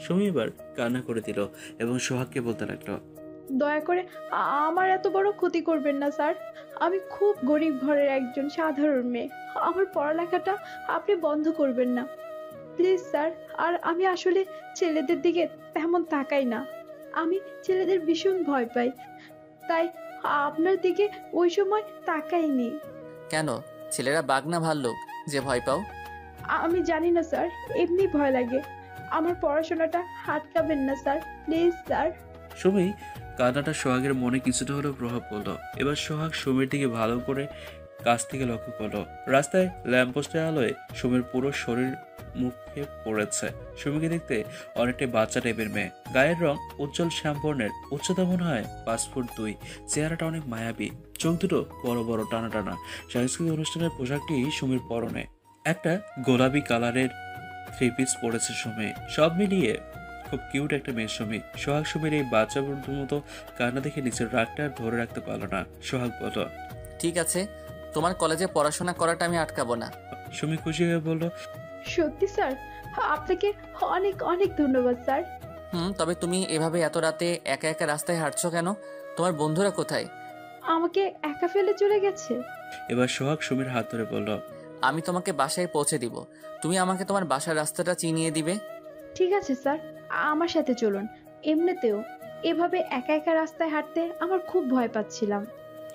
সুমি এবার কান্না করে দিল এবং সোহাগকে বলতে লাগলো, দয়া করে আমার এত বড় ক্ষতি করবেন না স্যার। আমি খুব গরিব ঘরের একজন সাধারণ মেয়ে। আমার পড়ালেখাটা আপনি বন্ধ করবেন না প্লিজ স্যার। আর আমি আসলে ছেলেদের দিকে তেমন তাকাই না। আমি ছেলেদের ভীষণ ভয় পাই, তাই আপনার দিকে ওই সময় তাকাইনি। কেন, ছেলেরা বাঘ না ভাল্লুক যে ভয় পাও? আমি জানি না স্যার, এমনি ভয় লাগে। আমার পড়াশোনাটা আটকাবেন না স্যার, প্লিজ স্যার। সুমি কান্নাটা সোহাগের মনে কিছুটা হলেও প্রভাব পড়লো। এবার সোহাগ সুমির দিকে ভালো করে কাছ থেকে লক্ষ্য করলো। রাস্তায় ল্যাম্পপোস্টের আলোয় সুমির পুরো শরীর মুখে পড়েছে। সুমিকে দেখতে অনেকটাই বাচ্চা টাইপের মেয়ে। গায়ের রং উজ্জ্বল শ্যামবর্ণের, উচ্চতা মনে হয় 5'2". চেহারাটা অনেক মায়াবী, চোখ দুটো বড় বড় টানা টানা। সাংস্কৃতিক অনুষ্ঠানের পোশাকটি সুমির পরনে একটা গোলাপি কালারের 3 পিস পরেছে সুমি। সব মিলিয়ে খুব কিউট একটা মেয়ে সুমি। সোহাগ সুমির এই বাচ্চা বন্ধুর মতো কান্না দেখে নিজের রাগটা আর ধরে রাখতে পারলো না। সোহাগ বলল, ঠিক আছে, তোমার কলেজে পড়াশোনা করাটা আমি আটকাবো না। সুমি খুশি হয়ে বলল, সত্যি স্যার, আপনাকে অনেক অনেক ধন্যবাদ স্যার। তবে তুমি এভাবে এত রাতে একা একা রাস্তায় হাঁটছো কেন? তোমার বন্ধুরা কোথায়? আমাকে একা ফেলে চলে গেছে। এবার সোহাগ সুমির হাত ধরে বলল, আমি তোমাকে বাসায় পৌঁছে দিব, তুমি আমাকে তোমার বাসার রাস্তাটা চিনিয়ে দিবে। ঠিক আছে স্যার, আমার সাথে চলুন। এমনিতেও এভাবে একা একা রাস্তায় হাঁটতে আমার খুব ভয় পাচ্ছিলাম।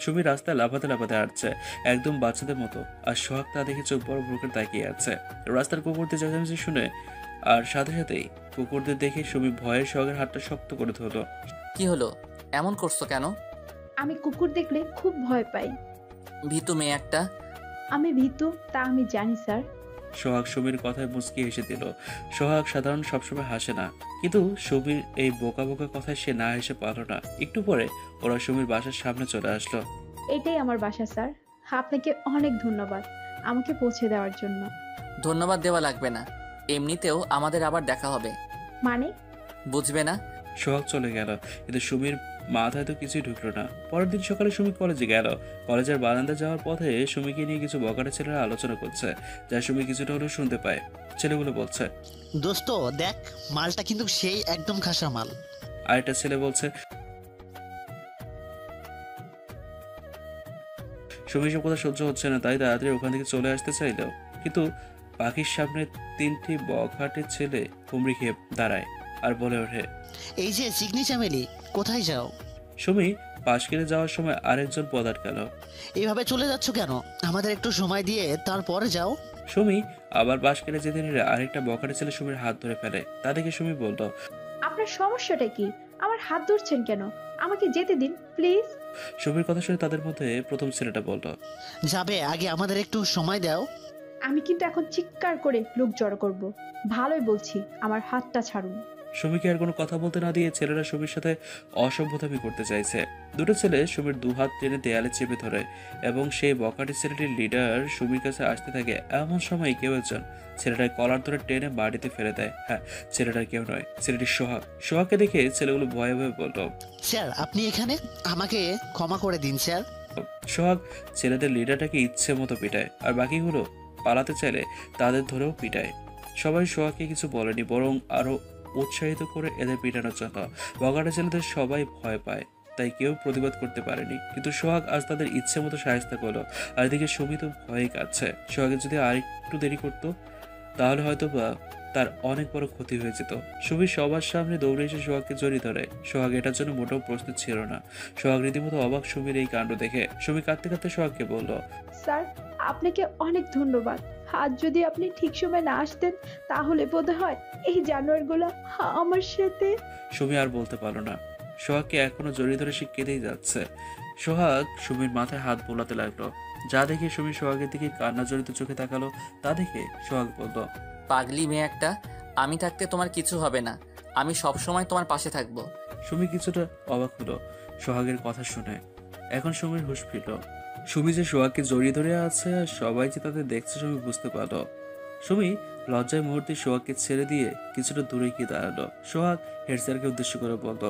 সুমি রাস্তায় লাফাতে লাফাতে হাঁটছে একদম বাচ্চাদের মতো, আর সোহাগ তা দেখে চোখ বড় বড় করে তাকিয়ে আছে। রাস্তার কুকুরদের চেঁচামেচি শুনে আর সাথে সাথেই কুকুরদের দেখে সুমি ভয়ের সোহাগের হাতটা শক্ত করে ধরলো। কি হলো, এমন করছো কেন? আমি কুকুর দেখলে খুব ভয় পাই। ভীতু মেয়ে একটা। আমি ভীতু তা আমি জানি স্যার। সোহাগ সুমির কথায় মুচকি হেসে দিল। সোহাগ সাধারণ সবসময় হাসে না, কিন্তু সুমির এই বোকা বোকা কথায় সে না হেসে পারল না। একটু পরে ওরা সুমির বাসার সামনে চলে আসলো। এটাই আমার বাসা স্যার। আপনাকে অনেক ধন্যবাদ আমাকে পৌঁছে দেওয়ার জন্য। ধন্যবাদ দেওয়া লাগবে না, এমনিতেও আমাদের আবার দেখা হবে। মানে? বুঝবে না? সোহাগ চলে গেল, কিন্তু সুমির মাথায় তো কিছুই ঢুকলো না। পরের দিন সকালে সুমি কলেজে গেল। কলেজের বারান্দা যাওয়ার পথে সুমিকে নিয়ে কিছু বখাটে ছেলেরা আলোচনা করছে, যা সুমি কিছুটা হলেও শুনতে পায়। ছেলেগুলো বলছে, দোস্ত দেখ, মালটা কিন্তু সেই একদম খাসা মাল। আরেকটা ছেলে বলছে, সুমি সব কথা সহ্য হচ্ছে না, তাই তাড়াতাড়ি ওখান থেকে চলে আসতে চাইল। কিন্তু পাখির সামনে 3টি বখাটে ছেলে হুমড়ি খেয়ে দাঁড়ায় আর বলে ওঠে, এই যে চিকনি চামেলি, কোথায় যাও? সুমি পাশ কেটে যাওয়ার সময় আরেকজন পথ আটকালো। এইভাবে চলে যাচ্ছ কেন? আমাদের একটু সময় দিয়ে তারপরে যাও। সুমি আবার পাশ কেটে যেতে নিলে আরেকটা বখাটে ছেলে সুমির হাত ধরে ফেলে। তা দেখে সুমি বলল, আপনার সমস্যাটা কি? আমার হাত ধরছেন কেন? আমাকে যেতে দিন প্লিজ। সুমির কথা শুনে তাদের মধ্যে প্রথম ছেলেটা বলল, যাবে, আগে আমাদের একটু সময় দাও। আমি কিন্তু এখন চিৎকার করে লোক জড়ো করব। ভালোই বলছি, আমার হাতটা ছাড়ুন। সুমিকে আর কোনো কথা বলতে না দিয়ে ছেলেরা সুমির সাথে অসভ্যতামি করতে চাইছে। দুটো ছেলে সুমির দুহাত টেনে দেয়ালে চেপে ধরে এবং সেই বখাটে ছেলেটির লিডার সুমির কাছে আসতে থাকে। এমন সময় কেউ একজন ছেলেটার কলার ধরে টেনে বাড়িতে ফেলে দেয়। হ্যাঁ, ছেলেটার কেউ নয়, ছেলেটির সোহাগ। সোহাগকে দেখে ছেলেগুলো ভয়ে ভয়ে বলল, স্যার আপনি এখানে, আমাকে ক্ষমা করে দিন স্যার। সোহাগ ছেলেদের লিডারটাকে ইচ্ছে মতো পিটায়, আর বাকিগুলো পালাতে চাইলে তাদের ধরেও পিটায়। সবাই সোহাগকে কিছু বলেনি, বরং আরো উৎসাহিত করে এদের পিটানোর জন্য। বগাটা ছেলেদের সবাই ভয় পায়, তাই কেউ প্রতিবাদ করতে পারেনি। কিন্তু সোহাগ আজ তাদের ইচ্ছে মতো সাহায্য করলো। আর এদিকে সুমি তো ভয়ে কাঁদছে। সোহাগের যদি আর একটু দেরি করতো তাহলে হয়তো বা তার অনেক বড় ক্ষতি হয়ে যেত। সুমি সবার সামনে দৌড়ে এসে সোহাগকে জড়িয়ে ধরে। সোহাগ এটার জন্য মোটেও প্রস্তুত ছিল না। সোহাগ রীতিমতো অবাক সুমির এই কাণ্ড দেখে। সুমি কাঁদতে কাঁদতে সোহাগকে বলল, স্যার আপনাকে অনেক ধন্যবাদ। আজ যদি আপনি ঠিক সময় না আসতেন তাহলে বোধহয় এই জানোয়ারগুলো আমার সাথে। সুমি আর বলতে পারলো না। সোহাগকে এখনো জড়িয়ে ধরে সে কেঁদেই যাচ্ছে। সোহাগ সুমির মাথায় হাত বোলাতে লাগলো, যা দেখে সুমি সোহাগের দিকে কান্না জড়িত চোখে তাকালো। তা দেখে সোহাগ বলল, পাগলি মেয়ে একটা, আমি থাকতে তোমার কিছু হবে না, আমি সব সময় তোমার পাশে থাকবো। সুমি কিছুটা অবাক হলো সোহাগের কথা শুনে। এখন সুমির হুঁশ ফিরল। সুমি যে সোহাগকে জড়িয়ে ধরে আছে আর সবাই যে তাদের দেখছে সুমি বুঝতে পারলো। সুমি লজ্জায় মুহূর্তে সোহাগকে ছেড়ে দিয়ে কিছুটা দূরে গিয়ে দাঁড়ালো। সোহাগ হেড স্যারকে উদ্দেশ্য করে বলল,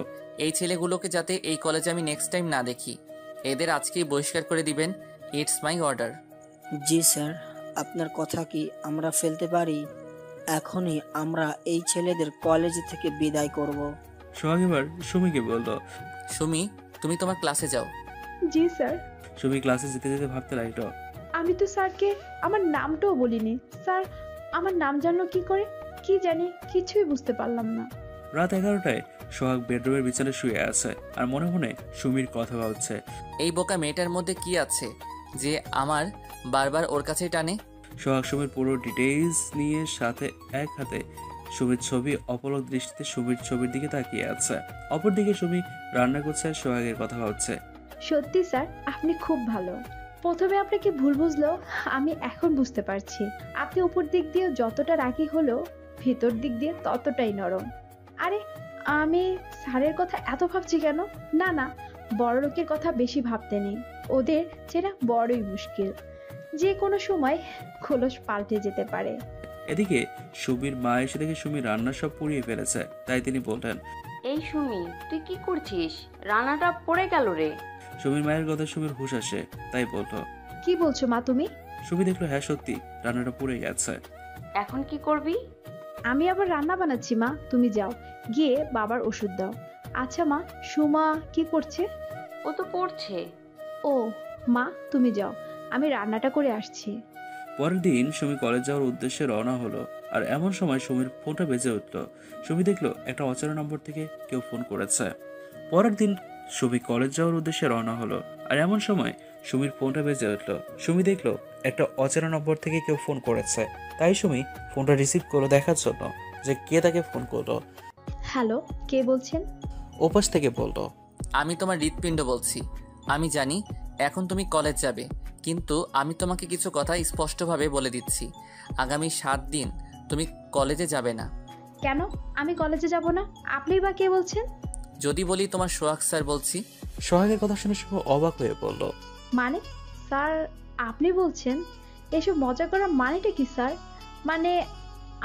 এই ছেলেগুলোকে যাতে এই কলেজে আমি নেক্সট টাইম না দেখি, এদের আজকেই বহিষ্কার করে দিবেন। It's my order. G sir, আপনার কথা কি আমরা ফেলতে পারি? এখনই আমরা এই ছেলেদের কলেজ থেকে বিদায় করব। সোহাগ এবার সুমিকে বলল। সুমি, তুমি তোমার ক্লাসে যাও। জি স্যার। সুমি ক্লাসে যেতে যেতে ভাবতে লাগলো, আমি তো স্যারকে আমার নামটাও বলিনি। স্যার আমার নাম জানলো কি করে? কি জানি, কিছুই বুঝতে পারলাম না। রাত 11টায় সোহাগ বেডরুমের বিছানায় শুয়ে আছে আর মনে মনে সুমির কথা ভাবছে। এই বোকা মেয়েটার মধ্যে কি আছে যে আমার বারবার ওর কাছেই টানে? সোহাগ সুমির পুরো ডিটেইলস নিয়ে সাথে এক হাতে সুমির ছবি অপলক দৃষ্টিতে সুমির ছবির দিকে তাকিয়ে আছে। অপরদিকে সুমি রান্না করছে আর সোহাগের কথা ভাবছে। সত্যি স্যার, আপনি খুব ভালো। প্রথমে আপনাকে ভুল বুঝলো, আমি এখন বুঝতে পারছি। আপনি উপর দিক দিয়ে যতটা রাগী হলো, ভেতর দিক দিয়ে ততটাই নরম। আরে আমি স্যারের কথা এত ভাবছি কেন? না না, বড় লোকের কথা বেশি ভাবতে নেই। ওদের চেনা বড়ই মুশকিল। যে কোনো সময় খোলস পাল্টে যেতে পারে। এদিকে সুমির মা এসে দেখে সুমি রান্না সব পুড়িয়ে ফেলেছে, তাই তিনি বললেন। এই সুমি, তুই কি করছিস? রান্নাটা পড়ে গেল রে। সুমির মায়ের কথা সুমির হুঁশ আসে, তাই বলল। কি বলছো মা তুমি? সুমি দেখলো হ্যাঁ সত্যি রান্নাটা পুড়ে গেছে। এখন কি করবি? আমি আবার রান্না বানাচ্ছি মা, তুমি যাও গিয়ে বাবার ওষুধ দাও। আচ্ছা মা, সুমা কি করছে? ও তো পড়ছে। ও মা, তুমি যাও, আমি রান্নাটা করে আসছি। পরের দিন সুমি কলেজ যাওয়ার উদ্দেশ্যে রওনা হলো আর এমন সময় সুমির ফোনটা বেজে উঠলো। সুমি দেখলো একটা অচেনা নম্বর থেকে কেউ ফোন করেছে। পরের দিন সুমি কলেজ যাওয়ার উদ্দেশ্যে রওনা হলো আর এমন সময় সুমির ফোনটা বেজে উঠলো। সুমি দেখলো একটা অচেনা নম্বর থেকে কেউ ফোন করেছে, তাই সুমি ফোনটা রিসিভ করলো দেখার জন্য যে কে তাকে ফোন করলো। হ্যালো, কে বলছেন? ওপাশ থেকে বললো। আমি তোমার হৃৎপিণ্ড বলছি। আমি জানি এখন তুমি কলেজ যাবে, কিন্তু আমি তোমাকে কিছু কথা স্পষ্টভাবে বলে দিচ্ছি। আগামী 7 দিন তুমি কলেজে যাবে না। কেন আমি কলেজে যাব না? আপনিই বা কে বলছেন? যদি বলি তোমার সোহাগ স্যার বলছি। সোহাগের কথা শুনে সুমি অবাক হয়ে বলল। মানে স্যার আপনি বলছেন? এসব মজা করার মানেটা কি স্যার? মানে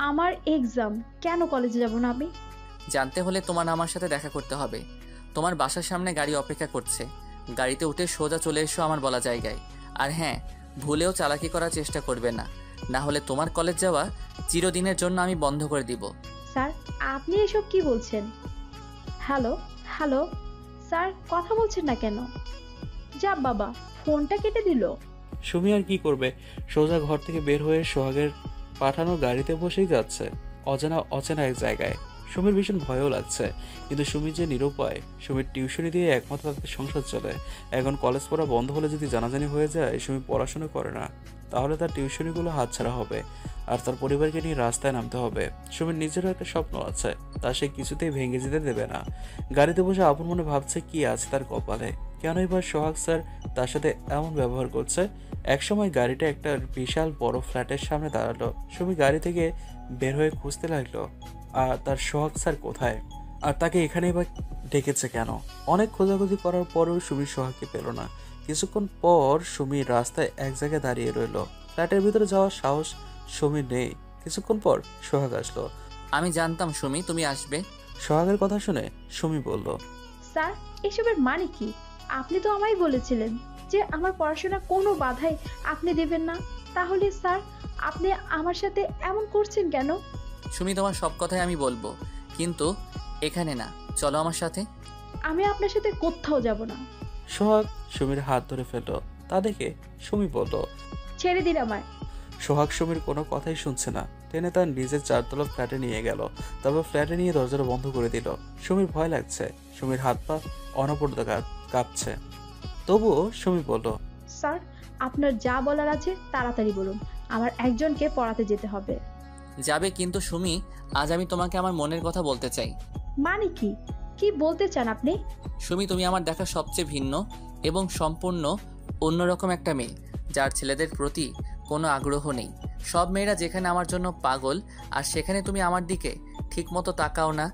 আমার এক্সাম, কেন কলেজে যাব না আমি? জানতে হলে তোমার আমার সাথে দেখা করতে হবে। তোমার বাসার সামনে গাড়ি অপেক্ষা করছে। গাড়িতে উঠে সোজা চলে এসো আমার বলা জায়গায়। আর হ্যাঁ, ভুলেও চালাকি করার চেষ্টা করবে না, না হলে তোমার কলেজ যাওয়া চিরদিনের জন্য আমি বন্ধ করে দিব। স্যার আপনি এসব কি বলছেন? হ্যালো হ্যালো স্যার, কথা বলছেন না কেন? যা বাবা, ফোনটা কেটে দিল। সুমি আর কি করবে, সোজা ঘর থেকে বের হয়ে সোহাগের পাঠানো গাড়িতে বসেই যাচ্ছে অজানা অচেনা এক জায়গায়। সুমির ভীষণ ভয়ও লাগছে, কিন্তু সুমি যে নিরুপায়। সুমির টিউশনি দিয়ে একমাত্র তাদের সংসার চলে। এখন কলেজ পড়া বন্ধ হলে যদি জানাজানি হয়ে যায় সুমি পড়াশোনা করে না, তাহলে তার টিউশনিগুলো হাতছাড়া হবে আর তার পরিবারকে নিয়ে রাস্তায় নামতে হবে। সুমির নিজেরও একটা স্বপ্ন আছে, তা সে কিছুতেই ভেঙে যেতে দেবে না। গাড়িতে বসে আপন মনে ভাবছে কি আছে তার কপালে, কেন এবার সোহাগ স্যার তার সাথে এমন ব্যবহার করছে। একসময় গাড়িটা একটা বিশাল বড় ফ্ল্যাটের সামনে দাঁড়ালো। সুমি গাড়ি থেকে বের হয়ে খুঁজতে লাগলো আর তার সোহাগ স্যার কোথায়, আর তাকে এখানে এবার ডেকেছে কেন। অনেক খোঁজাখুঁজি করার পরেও সুমি সোহাগকে পেল না। কিছুক্ষণ পর সুমি রাস্তায় এক জায়গায় দাঁড়িয়ে রইল। ফ্ল্যাটের ভিতরে যাওয়ার সাহস সুমির নেই। কিছুক্ষণ পর সোহাগ আসলো। আমি জানতাম সুমি তুমি আসবে। সোহাগের কথা শুনে সুমি বলল। স্যার এসবের মানে কি? আপনি তো আমায় বলেছিলেন যে আমার পড়াশোনা কোনো বাধাই আপনি দেবেন না। তাহলে স্যার আপনি আমার সাথে এমন করছেন কেন? সুমি তোমার সব কথাই আমি বলবো, কিন্তু এখানে না। চলো আমার সাথে। আমি আপনার সাথে কোথাও যাব না। সোহাগ সুমির হাত ধরে ফেলল। তা দেখে সুমি বলল। ছেড়ে দিন আমায়। সোহাগ সুমির কোনো কথাই শুনছে না, টেনে তার নিজের 4তলা ফ্ল্যাটে নিয়ে গেল। তারপর ফ্ল্যাটে নিয়ে দরজাটা বন্ধ করে দিল। সুমির ভয় লাগছে, সুমির হাত পা অনবরত কাঁপছে। তবুও সুমি বলল। স্যার আপনার যা বলার আছে তাড়াতাড়ি বলুন, আমার একজনকে পড়াতে যেতে হবে। যাবে, কিন্তু সুমি আজ আমি তোমাকে আমার মনের কথা বলতে চাই। মানে কি? কি বলতে চান আপনি? সুমি তুমি আমার দেখা সবচেয়ে ভিন্ন এবং সম্পূর্ণ অন্যরকম একটা মেয়ে, যার ছেলেদের প্রতি কোনো আগ্রহ নেই। সব মেয়েরা যেখানে আমার জন্য পাগল, আর সেখানে তুমি আমার দিকে ঠিকমতো তাকাও না।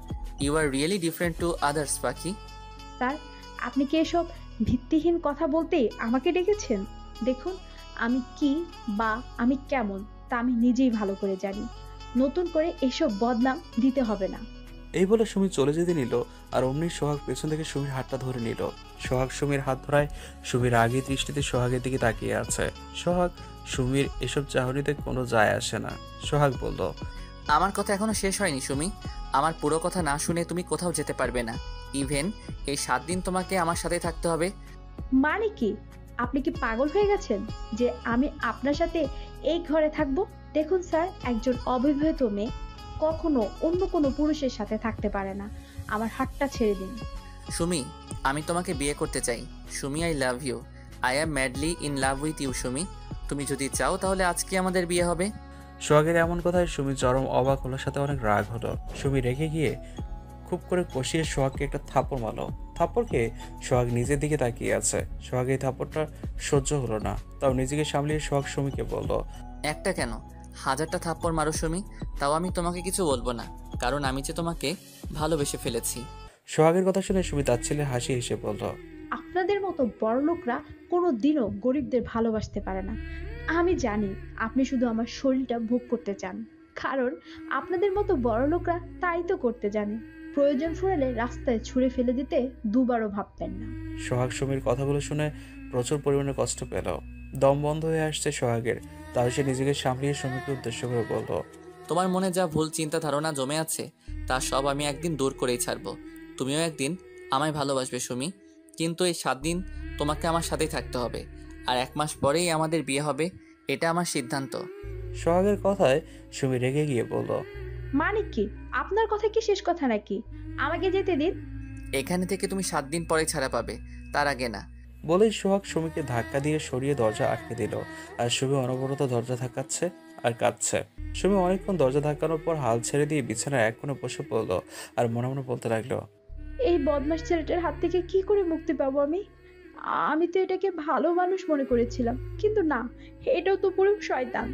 You are really different to others পাখি। স্যার আপনি কি এসব ভিত্তিহীন কথা বলতে আমাকে ডেকেছেন? দেখুন আমি কি বা আমি কেমন তা আমি নিজেই ভালো করে জানি। নতুন করে এসব বদনাম দিতে হবে না। এই বলে সুমি চলে যেতে নিল আর অমনি সোহাগ পেছন থেকে সুমির হাতটা ধরে নিল। সোহাগ সুমির হাত ধরায় সুমির আগের দৃষ্টিতে সোহাগের দিকে তাকিয়ে আছে। সোহাগ সুমির এসব চাহনিতে কোনো যায় আসে না। সোহাগ বলল। আমার কথা এখনো শেষ হয়নি সুমি। আমার পুরো কথা না শুনে তুমি কোথাও যেতে পারবে না। ইভেন এই 7 দিন তোমাকে আমার সাথে থাকতে হবে। মানে কি? আপনি কি পাগল হয়ে গেছেন যে আমি আপনার সাথে এই ঘরে থাকবো? দেখুন স্যার, একজন অবিবাহিত মেয়ে কখনো অন্য কোনো পুরুষের সাথে থাকতে পারে না। আমার হাতটা ছেড়ে দিন। সুমি, আমি তোমাকে বিয়ে করতে চাই। Sumi, I love you. I am madly in love with you Sumi. তুমি যদি চাও তাহলে আজকে আমাদের বিয়ে হবে। সোহাগের এমন কথায় সুমি চরম অবাক হলো, সাথে অনেক রাগ হলো। সুমি রেগে গিয়ে খুব করে কষিয়ে সোহাগকে একটা থাপ্পড় মারলো। থাপ্পড় খেয়ে সোহাগ নিজের দিকে তাকিয়ে আছে। সোহাগ এই থাপ্পড়টা সহ্য হলো না, তাও নিজেকে সামলিয়ে সোহাগ সুমিকে বলল, একটা কেন, 1000টা থাপ্পড় মারো সুমি, তাও আমি তোমাকে কিছু বলবো না, কারণ আমি যে তোমাকে ভালোবেসে ফেলেছি। সোহাগের কথা শুনে সুমি তাচ্ছিল্যে হাসি হেসে বলল, আপনাদের মতো বড়লোকরা কোনো দিনও গরিবদের ভালোবাসতে পারে না। আমি জানি আপনি শুধু আমার শরীরটা ভোগ করতে চান, কারণ আপনাদের মতো বড়লোকরা তাই তো করতে জানে। প্রয়োজন ফুরালে রাস্তায় ছুঁড়ে ফেলে দিতে দুবারও ভাবতেন না। সোহাগ সুমির কথাগুলো শুনে প্রচুর পরিমাণে কষ্ট পেল। দম বন্ধ হয়ে আসছে সোহাগের। তাই সে নিজেকে সামলিয়ে সুমিকে উদ্দেশ্য করে বলল, তোমার মনে যা ভুল চিন্তা ধারণা জমে আছে তা সব আমি একদিন দূর করেই ছাড়বো। তুমিও একদিন আমায় ভালোবাসবে সুমি, কিন্তু এই 7 দিন তোমাকে আমার সাথেই থাকতে হবে, আর 1 মাস পরেই আমাদের বিয়ে হবে। এটা আমার সিদ্ধান্ত। সোহাগের কথায় সুমি রেগে গিয়ে বলল, মানে কি? আপনার কথা কি শেষ কথা নাকি? আমাকে যেতে দিন। এখানে থেকে তুমি 7 দিন পরে ছাড়া পাবে, তার আগে না। বলেই সোহাগ সুমিকে ধাক্কা দিয়ে সরিয়ে দরজা আটকে দিল। আর সুমি অনবরত দরজা ধাক্কাচ্ছে আর কাঁদছে। সুমি অনেকক্ষণ দরজা ধাক্কানোর পর হাল ছেড়ে দিয়ে বিছানায় এক কোণে বসে পড়লো আর মনে মনে বলতে লাগলো, এই বদমাস ছেলেটার হাত থেকে কি করে মুক্তি পাবো আমি? আমি তো এটাকে ভালো মানুষ মনে করেছিলাম, কিন্তু না, এটাও তো পুরো শয়তান।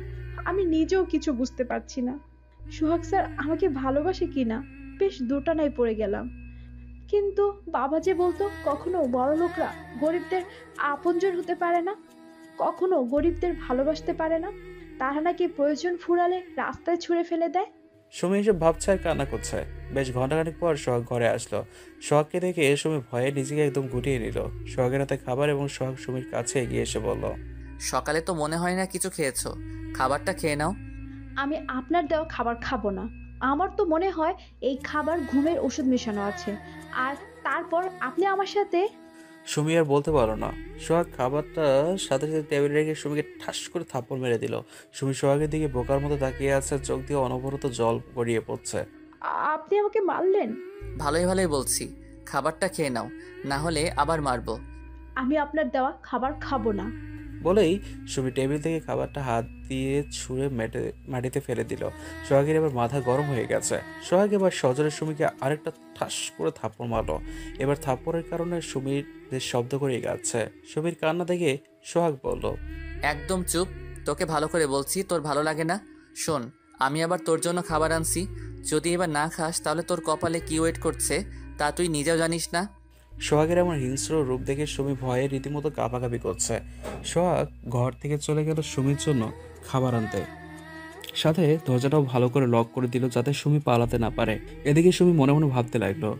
আমি নিজেও কিছু বুঝতে পারছি না। সোহাগ স্যার আমাকে ভালোবাসে কিনা বেশ দোটানায় পড়ে গেলাম। কিন্তু বাবা যে বলতো কখনো বড়লোকরা গরিবদের আপনজন হতে পারে না, কখনো গরিবদের ভালোবাসতে পারে না, তারা নাকি প্রয়োজন ফুরালে রাস্তায় ছুঁড়ে ফেলে দেয়। সুমি এসব ভাবছে আর কান্না করছে। বেশ ঘন্টাখানিক পর সোহাগ ঘরে আসলো। সোহাগকে দেখে সুমি ভয়ে নিজেকে একদম গুটিয়ে নিল। সোহাগের হাতে খাবার এবং সোহাগ সুমির কাছে এগিয়ে এসে বলল, সকালে তো মনে হয় না কিছু খেয়েছো, খাবারটা খেয়ে নাও। আমি আপনার দেওয়া খাবার খাবো না। আমার তো মনে হয় এই খাবার ঘুমের ওষুধ মেশানো আছে। আর তারপর আপনি আমার সাথে। সুমি আর বলতে পারলো না। সোহাগ খাবারটা সাথে সাথে টেবিলে রেখে সুমিকে ঠাস করে থাপ্পড় মেরে দিল। সুমি সোহাগের দিকে বোকার মতো তাকিয়ে আছে, চোখ দিয়ে অনবরত জল গড়িয়ে পড়ছে। আপনি আমাকে মারলেন? ভালোই ভালোই বলছি, খাবারটা খেয়ে নাও, না হলে আবার মারবো। আমি আপনার দেওয়া খাবার খাবো না। বলেই সুমি টেবিল থেকে খাবারটা হাত দিয়ে ছুঁড়ে মাটিতে ফেলে দিল। সোহাগের এবার মাথা গরম হয়ে গেছে। সোহাগ এবার সজোরে সুমিকে আরেকটা ঠাস করে থাপ্পড় মারলো। এবার থাপ্পড়ের কারণে সুমির শব্দ করে যাচ্ছে। সুমির কান্না দেখে সোহাগ বলল, একদম চুপ, তোকে ভালো করে বলছি, তোর ভালো লাগে না? শোন, আমি আবার তোর জন্য খাবার আনছি, যদি এবার না খাস তাহলে তোর কপালে কি ওয়েট করছে তা তুই নিজেও জানিস না। সোহাগের এমন হিংস্র রূপ দেখে সুমি ভয়ে রীতিমতো কাঁপাকাঁপি করছে। সোহাগ ঘর থেকে চলে গেল সুমির জন্য খাবার আনতে। সাথে দরজাটাও ভালো করে লক করে দিল যাতে সুমি পালাতে না পারে। এদিকে সুমি মনে মনে ভাবতে লাগলো,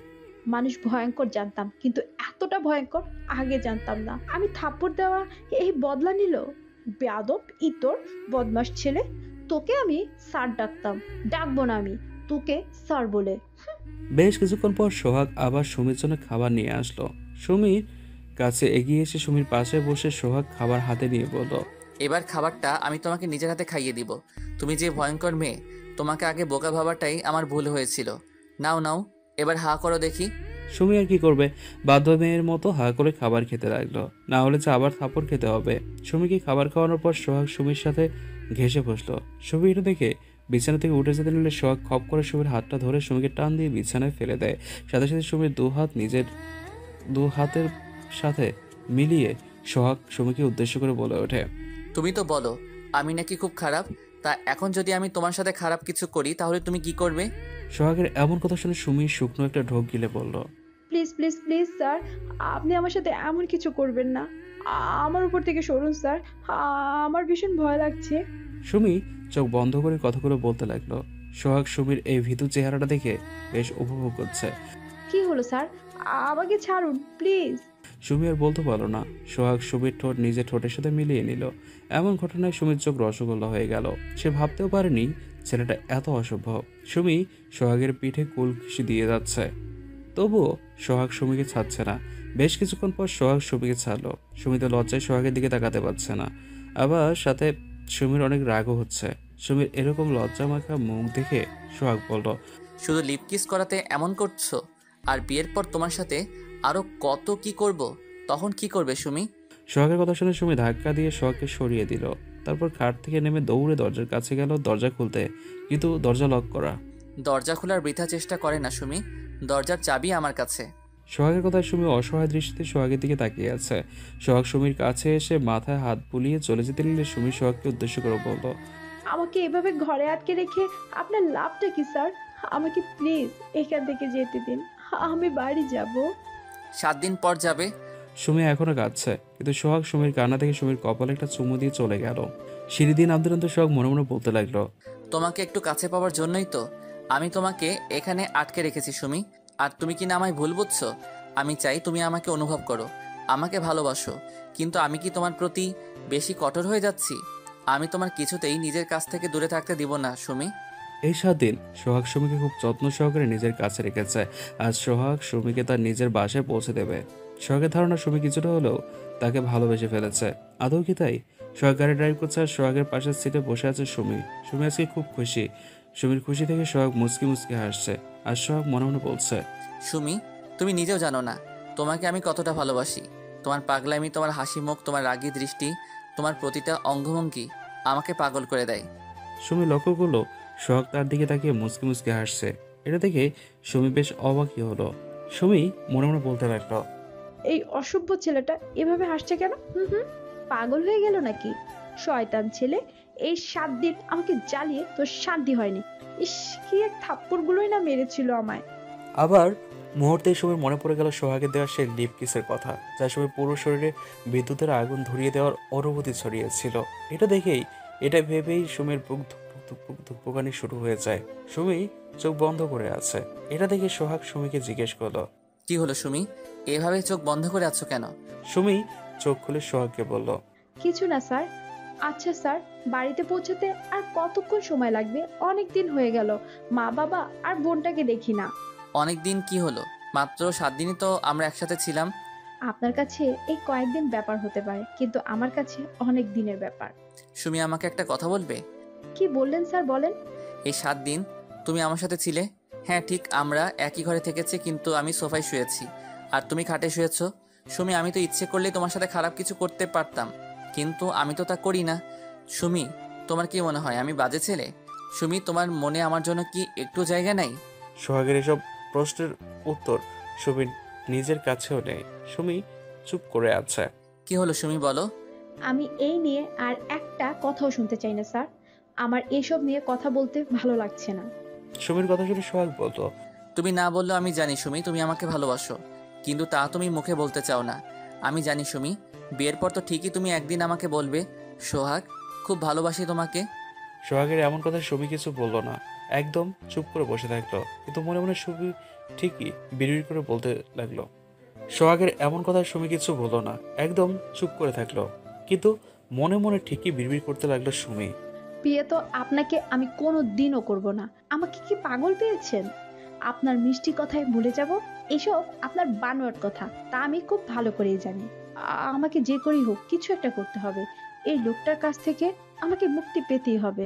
মানুষ ভয়ঙ্কর জানতাম, কিন্তু এতটা ভয়ঙ্কর আগে জানতাম না। আমি থাপ্পড় দেওয়া এই বদলা নিল? বেয়াদব, ইতর, বদমাস ছেলে। তোকে আমি স্যার ডাকতাম, ডাকবো না আমি তোকে স্যার বলে। বেশ কিছুক্ষণ পর সোহাগ আবার সুমির জন্য খাবার নিয়ে আসলো। সুমির কাছে এগিয়ে এসে সুমির পাশে বসে সোহাগ খাবার হাতে নিয়ে বলল, এবার খাবারটা আমি তোমাকে নিজের হাতে খাইয়ে দিব। তুমি যে ভয়ঙ্কর মেয়ে, তোমাকে আগে বোকা ভাবাটাই আমার ভুল হয়েছিল। নাও নাও, এবার হা করো দেখি। সুমি আর কি করবে, বাধ্য মেয়ের মতো হা করে খাবার খেতে লাগলো। না হলে যে আবার থাপড় খেতে হবে। সুমিকে খাবার খাওয়ানোর পর সোহাগ সুমির সাথে ঘেঁষে বসলো। সুমি এটা দেখে বিছানা থেকে উঠে যেতে নিলে সোহাগ খপ করে সুমির হাতটা ধরে সুমিকে টান দিয়ে বিছানায় ফেলে দেয়। সাথে সাথে সুমির দু হাত নিজের দু হাতের সাথে মিলিয়ে সোহাগ সুমিকে উদ্দেশ্য করে বলে ওঠে, তুমি তো বলো আমি নাকি খুব খারাপ, তা এখন যদি আমি তোমার সাথে খারাপ কিছু করি তাহলে তুমি কি করবে? সোহাগের এমন কথা শুনে সুমি শুকনো একটা ঢোক গিলে বলল, প্লিজ প্লিজ প্লিজ স্যার, আপনি আমার সাথে এমন কিছু করবেন না। আমার উপর থেকে সরুন স্যার, আমার ভীষণ ভয় লাগছে। সুমি চোখ বন্ধ করে কথাগুলো বলতে লাগলো। সোহাগ সুমির এই ভীতু চেহারাটা দেখে বেশ উপভোগ করছে। কি হলো স্যার, আমাকে ছাড়ুন প্লিজ। সুমি আর বলতে পারলো না। সোহাগ সুমির ঠোঁট নিজের ঠোঁটের সাথে মিলিয়ে নিল। এমন ঘটনায় সুমির চোখ রসগোল্লা হয়ে গেল। সে ভাবতেও পারেনি ছেলেটা এত অসভ্য। সুমি সোহাগের পিঠে কুল ঘুষি দিয়ে যাচ্ছে, তবুও সোহাগ সুমিকে ছাড়ছে না। বেশ কিছুক্ষণ পর সোহাগ সুমিকে ছাড়লো। সুমি তো লজ্জায় সোহাগের দিকে তাকাতে পারছে না, আবার সাথে সুমির অনেক রাগও হচ্ছে। সুমির এরকম লজ্জা মাখা মুখ দেখে সোহাগ বলল, শুধু লিপ কিস করাতে এমন করছো, আর বিয়ের পর তোমার সাথে আরো কত কি করব, তখন কি করবে সুমি? সোহাগের কথা শুনে সুমি ধাক্কা দিয়ে সোহাগকে সরিয়ে দিল। তারপর খাট থেকে নেমে দৌড়ে দরজার কাছে গেল দরজা খুলতে, কিন্তু দরজা লক করা। দরজা খোলার বৃথা চেষ্টা করে না সুমি, দরজার চাবি আমার কাছে। সোহাগের কথায় সুমি অসহায় দৃষ্টিতে সোহাগের দিকে তাকিয়ে আছে। সোহাগ সুমির কাছে এসে মাথায় হাত বুলিয়ে চলে যেতে নিলে সুমি সোহাগকে উদ্দেশ্য করে বলল, আমাকে এভাবে ঘরে আটকে রেখে আপনার লাভটা কি স্যার? আমাকে প্লিজ এখান থেকে যেতে দিন, আমি বাড়ি যাব। 7 দিন পর যাবে। সুমি এখনো কাঁদছে, কিন্তু সোহাগ সুমির কান্না থেকে সুমির কপালে একটা চুমু দিয়ে চলে গেল। সিঁড়ি দিয়ে নামতে নামতে সোহাগ মনে মনে বলতে লাগলো, তোমাকে একটু কাছে পাওয়ার জন্যই তো আমি তোমাকে এখানে আটকে রেখেছি সুমি। আর তুমি কি না আমায় ভুল বুঝছো? আমি চাই তুমি আমাকে অনুভব করো, আমাকে ভালোবাসো। কিন্তু আমি কি তোমার প্রতি বেশি কঠোর হয়ে যাচ্ছি? আমি তোমার কিছুতেই নিজের কাছ থেকে দূরে থাকতে দিব না সুমি। এই 7 দিন সোহাগ সুমিকে খুব যত্ন সহকারে নিজের কাছে রেখেছে। আজ সোহাগ সুমিকে তার নিজের বাসায় পৌঁছে দেবে। সোহাগের ধারণা সুমি কিছুটা হলেও তাকে ভালোবেসে ফেলেছে। আদৌ কি তাই? সোহাগ গাড়ি ড্রাইভ করছে আর সোহাগের পাশের সিটে বসে আছে সুমি। সুমি আজকে খুব খুশি। সুমির খুশি থেকে সোহাগ মুচকি মুচকি হাসছে। আর সোহাগ মনে মনে বলছে, সুমি, তুমি নিজেও জানো না তোমাকে আমি কতটা ভালোবাসি। তোমার পাগলামি, তোমার হাসি মুখ, তোমার রাগী দৃষ্টি, তোমার প্রতিটা অঙ্গভঙ্গি আমাকে পাগল করে দেয়। সুমি লক্ষ্য করলো সোহাগ তার দিকে তাকিয়ে মুচকি মুচকি হাসছে। এটা দেখে সুমি বেশ অবাকই হলো। সুমি মনে মনে বলতে লাগলো, এই অসভ্য ছেলেটা এভাবে হাসছে কেন? হুম হুম, পাগল হয়ে গেল নাকি? শয়তান ছেলে, এই 7 দিন আমাকে জ্বালিয়ে তোর শান্তি হয়নি। ইস, কি এক থাপ্পড়গুলোই না মেরেছিল আমায়। আবার মুহূর্তেই সুমির মনে পড়ে গেল সোহাগের দেওয়া সেই লিপ কিসের কথা, যা সুমির পুরো শরীরে বিদ্যুতের আগুন ধরিয়ে দেওয়ার অনুভূতি ছড়িয়েছিল। এটা ভেবেই সুমির বুক ধুকপুক ধুকপুকানি শুরু হয়ে যায়। সুমি চোখ বন্ধ করে আছে। এটা দেখে সোহাগ সুমিকে জিজ্ঞেস করলো, কি হলো সুমি, এভাবে চোখ বন্ধ করে আছো কেন? সুমি চোখ খুলে সোহাগকে বলল, কিছু না স্যার। আচ্ছা স্যার, বাড়িতে পৌঁছাতে আর কতক্ষণ সময় লাগবে? অনেক দিন হয়ে গেল মা বাবা আর বোনটাকে দেখি না। অনেক দিন কি হলো, মাত্র 7 দিনই তো আমরা একসাথে ছিলাম। আপনার কাছে এই কয়েকদিন ব্যাপার হতে পারে, কিন্তু আমার কাছে অনেক দিনের ব্যাপার। সুমি, আমাকে একটা কথা বলবে? কি বললেন স্যার, বলেন। এই 7 দিন তুমি আমার সাথে ছিলে। হ্যাঁ ঠিক, আমরা একই ঘরে থেকেছি, কিন্তু আমি সোফায় শুয়েছি আর তুমি খাটে শুয়েছো। সুমি, আমি তো ইচ্ছে করলেই তোমার সাথে খারাপ কিছু করতে পারতাম, কিন্তু আমি তো তা করি না। সুমি, তোমার কি মনে হয় আমি বাজে ছেলে? সুমি, তোমার মনে আমার জন্য কি একটু জায়গা নাই? সোহাগের এসব প্রশ্নের উত্তর সুমির নিজের কাছেও নেই। সুমি চুপ করে আছে। কি হলো সুমি, বলো। আমি এই নিয়ে আর একটা কথাও শুনতে চাই না স্যার। আমার এসব নিয়ে কথা বলতে ভালো লাগছে না। সুমির কথা শুনে সোহাগ বলল, তুমি না বললেও আমি জানি সুমি তুমি আমাকে ভালোবাসো, কিন্তু তা তুমি মুখে বলতে চাও না। আমি জানি সুমি, বিয়ের পর তো ঠিকই তুমি একদিন আমাকে বলবে, সোহাগ খুব ভালোবাসি তোমাকে। সোহাগের এমন কথা সুমি কিছু বলল না, একদম চুপ করে বসে থাকলো। কিন্তু মনে মনে সুমি ঠিকই বিড়বিড় করে বলতে লাগলো। সোহাগের এমন কথা সুমি কিছু বলল না, একদম চুপ করে থাকলো। কিন্তু মনে মনে ঠিকই বিড়বিড় করতে লাগলো সুমি। বিয়ে তো আপনাকে আমি কোনো দিনও করবো না। আমাকে কি পাগল পেয়েছেন? আপনার মিষ্টি কথায় ভুলে যাব? এসব আপনার বানোয়াট কথা, তা আমি খুব ভালো করেই জানি। আমাকে যে করেই হোক কিছু একটা করতে হবে। এই লোকটার কাছ থেকে আমাকে মুক্তি পেতেই হবে।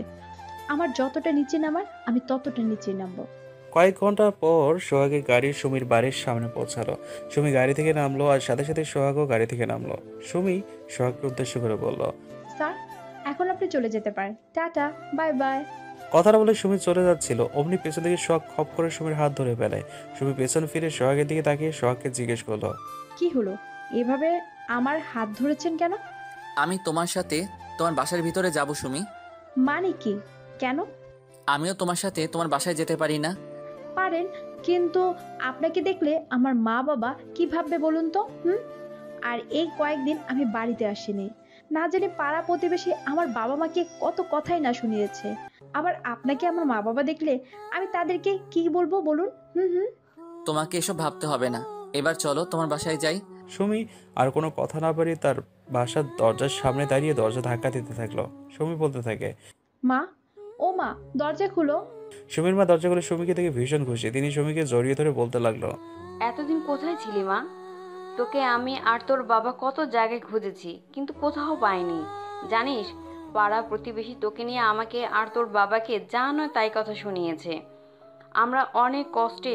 আমার যতটা নিচে নামার আমি ততটা নিচে নামবো। কয়েক ঘন্টা পর সোহাগের গাড়ি সুমির বাড়ির সামনে পৌঁছালো। সুমি গাড়ি থেকে নামলো আর সাথে সাথে সোহাগও গাড়ি থেকে নামলো। সুমি সোহাগকে উদ্দেশ্য করে বলল, স্যার, এখন আপনি চলে যেতে পারেন। Tata, bye bye. কথাটা বলে সুমি চলে যাচ্ছিল, অমনি পেছন থেকে সোহাগ খপ করে সুমির হাত ধরে ফেলে। সুমি পেছন ফিরে সোহাগের দিকে তাকিয়ে সোহাগকে জিজ্ঞেস করলো, কি হলো? এভাবে আমার হাত ধরেছেন কেন? আমি তোমার সাথে তোমার বাসার ভিতরে যাব সুমি। মানে কি? কেন? আমিও তোমার সাথে তোমার বাসায় যেতে পারি না? পারেন, কিন্তু আপনাকে দেখলে আমার মা বাবা কি ভাববে বলুন তো? আর এই কয়েকদিন আমি বাড়িতে আসিনি, না জেনে পাড়া প্রতিবেশী আমার বাবা মাকে কত কথাই না শুনিয়েছে। আবার আপনাকে আমার মা বাবা দেখলে আমি তাদেরকে কি বলবো বলুন? তোমাকে এসব ভাবতে হবে না, এবার চলো তোমার বাসায় যাই। সুমি আর কোনো কথা না পারি তার বাসার দরজার সামনে দাঁড়িয়ে দরজা ধাক্কা দিতে থাকলো। সুমি বলতে থাকে, মা, ও মা, দরজা খুলো। সুমির মা দরজা খুলে সুমিকে দেখে ভীষণ খুশি। তিনি সুমিকে জড়িয়ে ধরে বলতে লাগলো, এতদিন কোথায় ছিলি মা? তোকে আমি আর তোর বাবা কত জায়গায় খুঁজেছি, কিন্তু কোথাও পাইনি। জানিস, পাড়া প্রতিবেশী তোকে নিয়ে আমাকে আর তোর বাবাকে যা নয় তাই কথা শুনিয়েছে। আমরা অনেক কষ্টে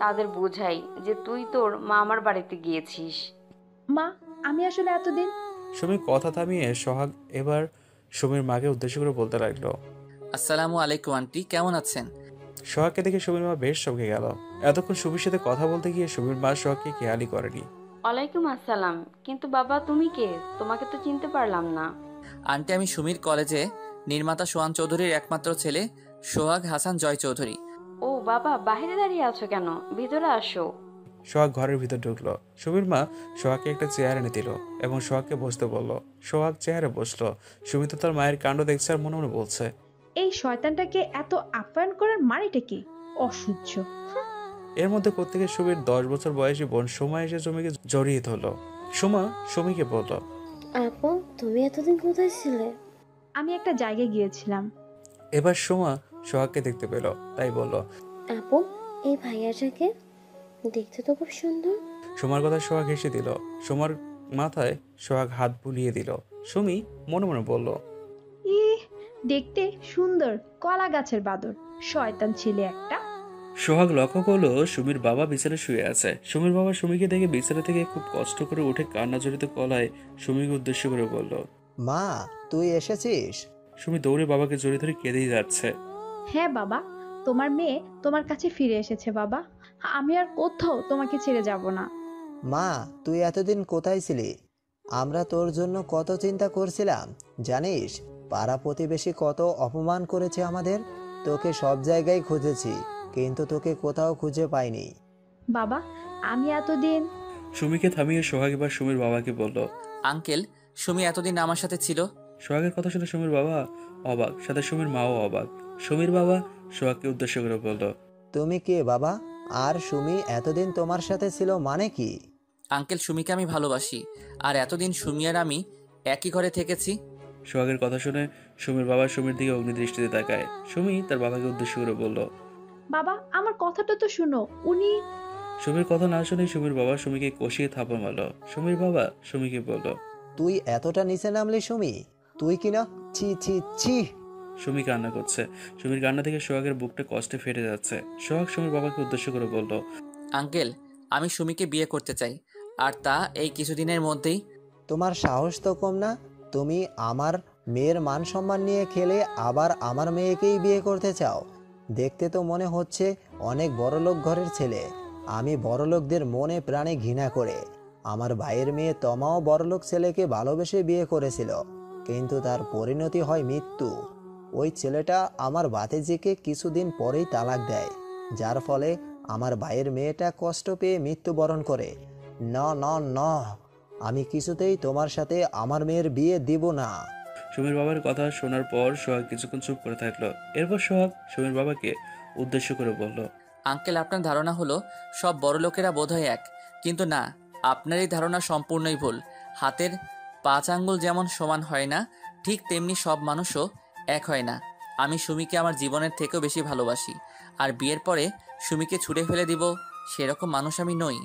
তাদের বোঝাই যে তুই তোর মামার বাড়িতে গিয়েছিস। মা, আমি আসলে এতদিন। সুমি কথা থামিয়ে সোহাগ এবার সুমির মাকে উদ্দেশ্য করে বলতে লাগলো। আসসালামু আলাইকুম আন্টি, কেমন আছেন? সোহাগকে দেখে সুমির মা বেশ চমকে গেল। এতক্ষণ সুমির সাথে কথা বলতে গিয়ে সুমির মা সোহাগকে খেয়ালই করেনি। ওয়ালাইকুম আসসালাম। কিন্তু বাবা তুমি কে? তোমাকে তো চিনতে পারলাম না। আন্টি, আমি সুমির কলেজে নির্মাতা সোহান চৌধুরীর একমাত্র ছেলে সোহাগ হাসান জয় চৌধুরী। ও বাবা, বাইরে দাঁড়িয়ে আছো কেন? ভিতরে আসো। সোহাগ ঘরের ভিতর ঢুকলো। সুমির মা সোহাগকে একটা চেয়ার এনে দিল এবং সোহাগকে বসতে বলল। সোহাগ চেয়ারে বসলো। সুমি তো তার মায়ের কাণ্ড দেখছে আর মনে মনে বলছে, এই শয়তানটাকে এত আপ্যায়ন করার মানেটা কি? অসহ্য। এর মধ্যে প্রত্যেকে সুমির 10 বছর বয়সী বোন সোমা এসে সুমিকে জড়িয়ে ধরলো। সোমা সুমিকে বলল, আপু, তুমি এতদিন কোথায় ছিলে? আমি একটা জায়গায় গিয়েছিলাম। এবার সোমা সোহাগকে দেখতে পেল, তাই বলল। আপু, এই ভাইয়াটাকে দেখতে তো খুব সুন্দর। সোমার কথা সোহাগ হেসে দিল। সোমার মাথায় সোহাগ হাত বুলিয়ে দিল। সুমি মনে মনে বলল, ইহ, দেখতে সুন্দর কলা গাছের বাদর, শয়তান ছেলে একটা। সোহাগ লক্ষ্য করলো সুমির বাবা বিছানায় শুয়ে আছে। সুমির বাবা সুমিকে দেখে বিছানা থেকে খুব কষ্ট করে উঠে কান্না জড়িত গলায় সুমিকে উদ্দেশ্য করে বলল, মা, তুই এসেছিস? সুমি দৌড়ে বাবাকে জড়িয়ে ধরে কেঁদেই যাচ্ছে। হ্যাঁ বাবা, তোমার মেয়ে তোমার কাছে ফিরে এসেছে বাবা। আমি আর কোথাও তোমাকে ছেড়ে যাব না। মা, তুই এতদিন কোথায় ছিলি? আমরা তোর জন্য কত চিন্তা করছিলাম জানিস। পাড়া প্রতিবেশী কত অপমান করেছে আমাদের। তোকে সব জায়গায় খুঁজেছি, কিন্তু তোকে কোথাও খুঁজে পাইনি। বাবা, আমি এতদিন। সুমিকে থামিয়ে সোহাগ এবার সুমির বাবাকে বলল, আঙ্কেল, সুমি এতদিন আমার সাথে ছিল। সোহাগের কথা শুনে সুমির বাবা অবাক, সাথে সুমির মাও অবাক। সুমির বাবা সোহাগকে উদ্দেশ্য করে বলল, তুমি কে বাবা? আর সুমি এতদিন তোমার সাথে ছিল মানে কি? আঙ্কেল, সুমিকে আমি ভালোবাসি, আর এতদিন সুমি আর আমি একই ঘরে থেকেছি। সোহাগের কথা শুনে সুমির বাবা সুমির দিকে অগ্নিদৃষ্টিতে তাকায়। সুমি তার বাবাকে উদ্দেশ্য করে বলল, বাবা, আমার কথাটা তো শুনো। উনি। সুমির কথা না শুনে সুমির বাবা সুমিকে কষিয়ে থাপড় মারল। সুমির বাবা সুমিকে বলল, তুই এতটা নিচে নামলি সুমি? তুই কিনা, ছি ছি ছি। সুমি কান্না করছে। সুমির কান্না থেকে সোহাগের বুকটা কষ্টে ফেটে যাচ্ছে। সোহাগ সুমির বাবাকে উদ্দেশ্য করে বলল, আঙ্কেল, আমি সুমিকে বিয়ে করতে চাই, আর তা এই কিছুদিনের মধ্যেই। তোমার সাহস তো কম না। তুমি আমার মেয়ের মান সম্মান নিয়ে খেলে আবার আমার মেয়েকেই বিয়ে করতে চাও। দেখতে তো মনে হচ্ছে অনেক বড়লোক ঘরের ছেলে। আমি বড়লোকদের মনে প্রাণে ঘৃণা করে। আমার ভাইয়ের মেয়ে তমাও বড়লোক ছেলেকে ভালোবেসে বিয়ে করেছিল, কিন্তু তার পরিণতি হয় মৃত্যু। ওই ছেলেটা আমার ভাতিজিকে কিছুদিন পরেই তালাক দেয়, যার ফলে আমার ভাইয়ের মেয়েটা কষ্ট পেয়ে মৃত্যুবরণ করে। না না না, আমি কিছুতেই তোমার সাথে আমার মেয়ের বিয়ে দিব না। সুমির বাবার কথা শোনার পর সোহাগ কিছুক্ষণ চুপ করে থাকলো। এরপর সোহাগ সুমির বাবাকে উদ্দেশ্য করে বলল, আঙ্কেল, আপনার ধারণা হলো সব বড় লোকেরা বোধহয় এক, কিন্তু না, আপনার এই ধারণা সম্পূর্ণই ভুল। হাতের 5 আঙ্গুল যেমন সমান হয় না, ঠিক তেমনি সব মানুষও এক হয় না। আমি সুমিকে আমার জীবনের থেকেও বেশি ভালোবাসি, আর বিয়ের পরে সুমিকে ছুঁড়ে ফেলে দিব সেরকম মানুষ আমি নই।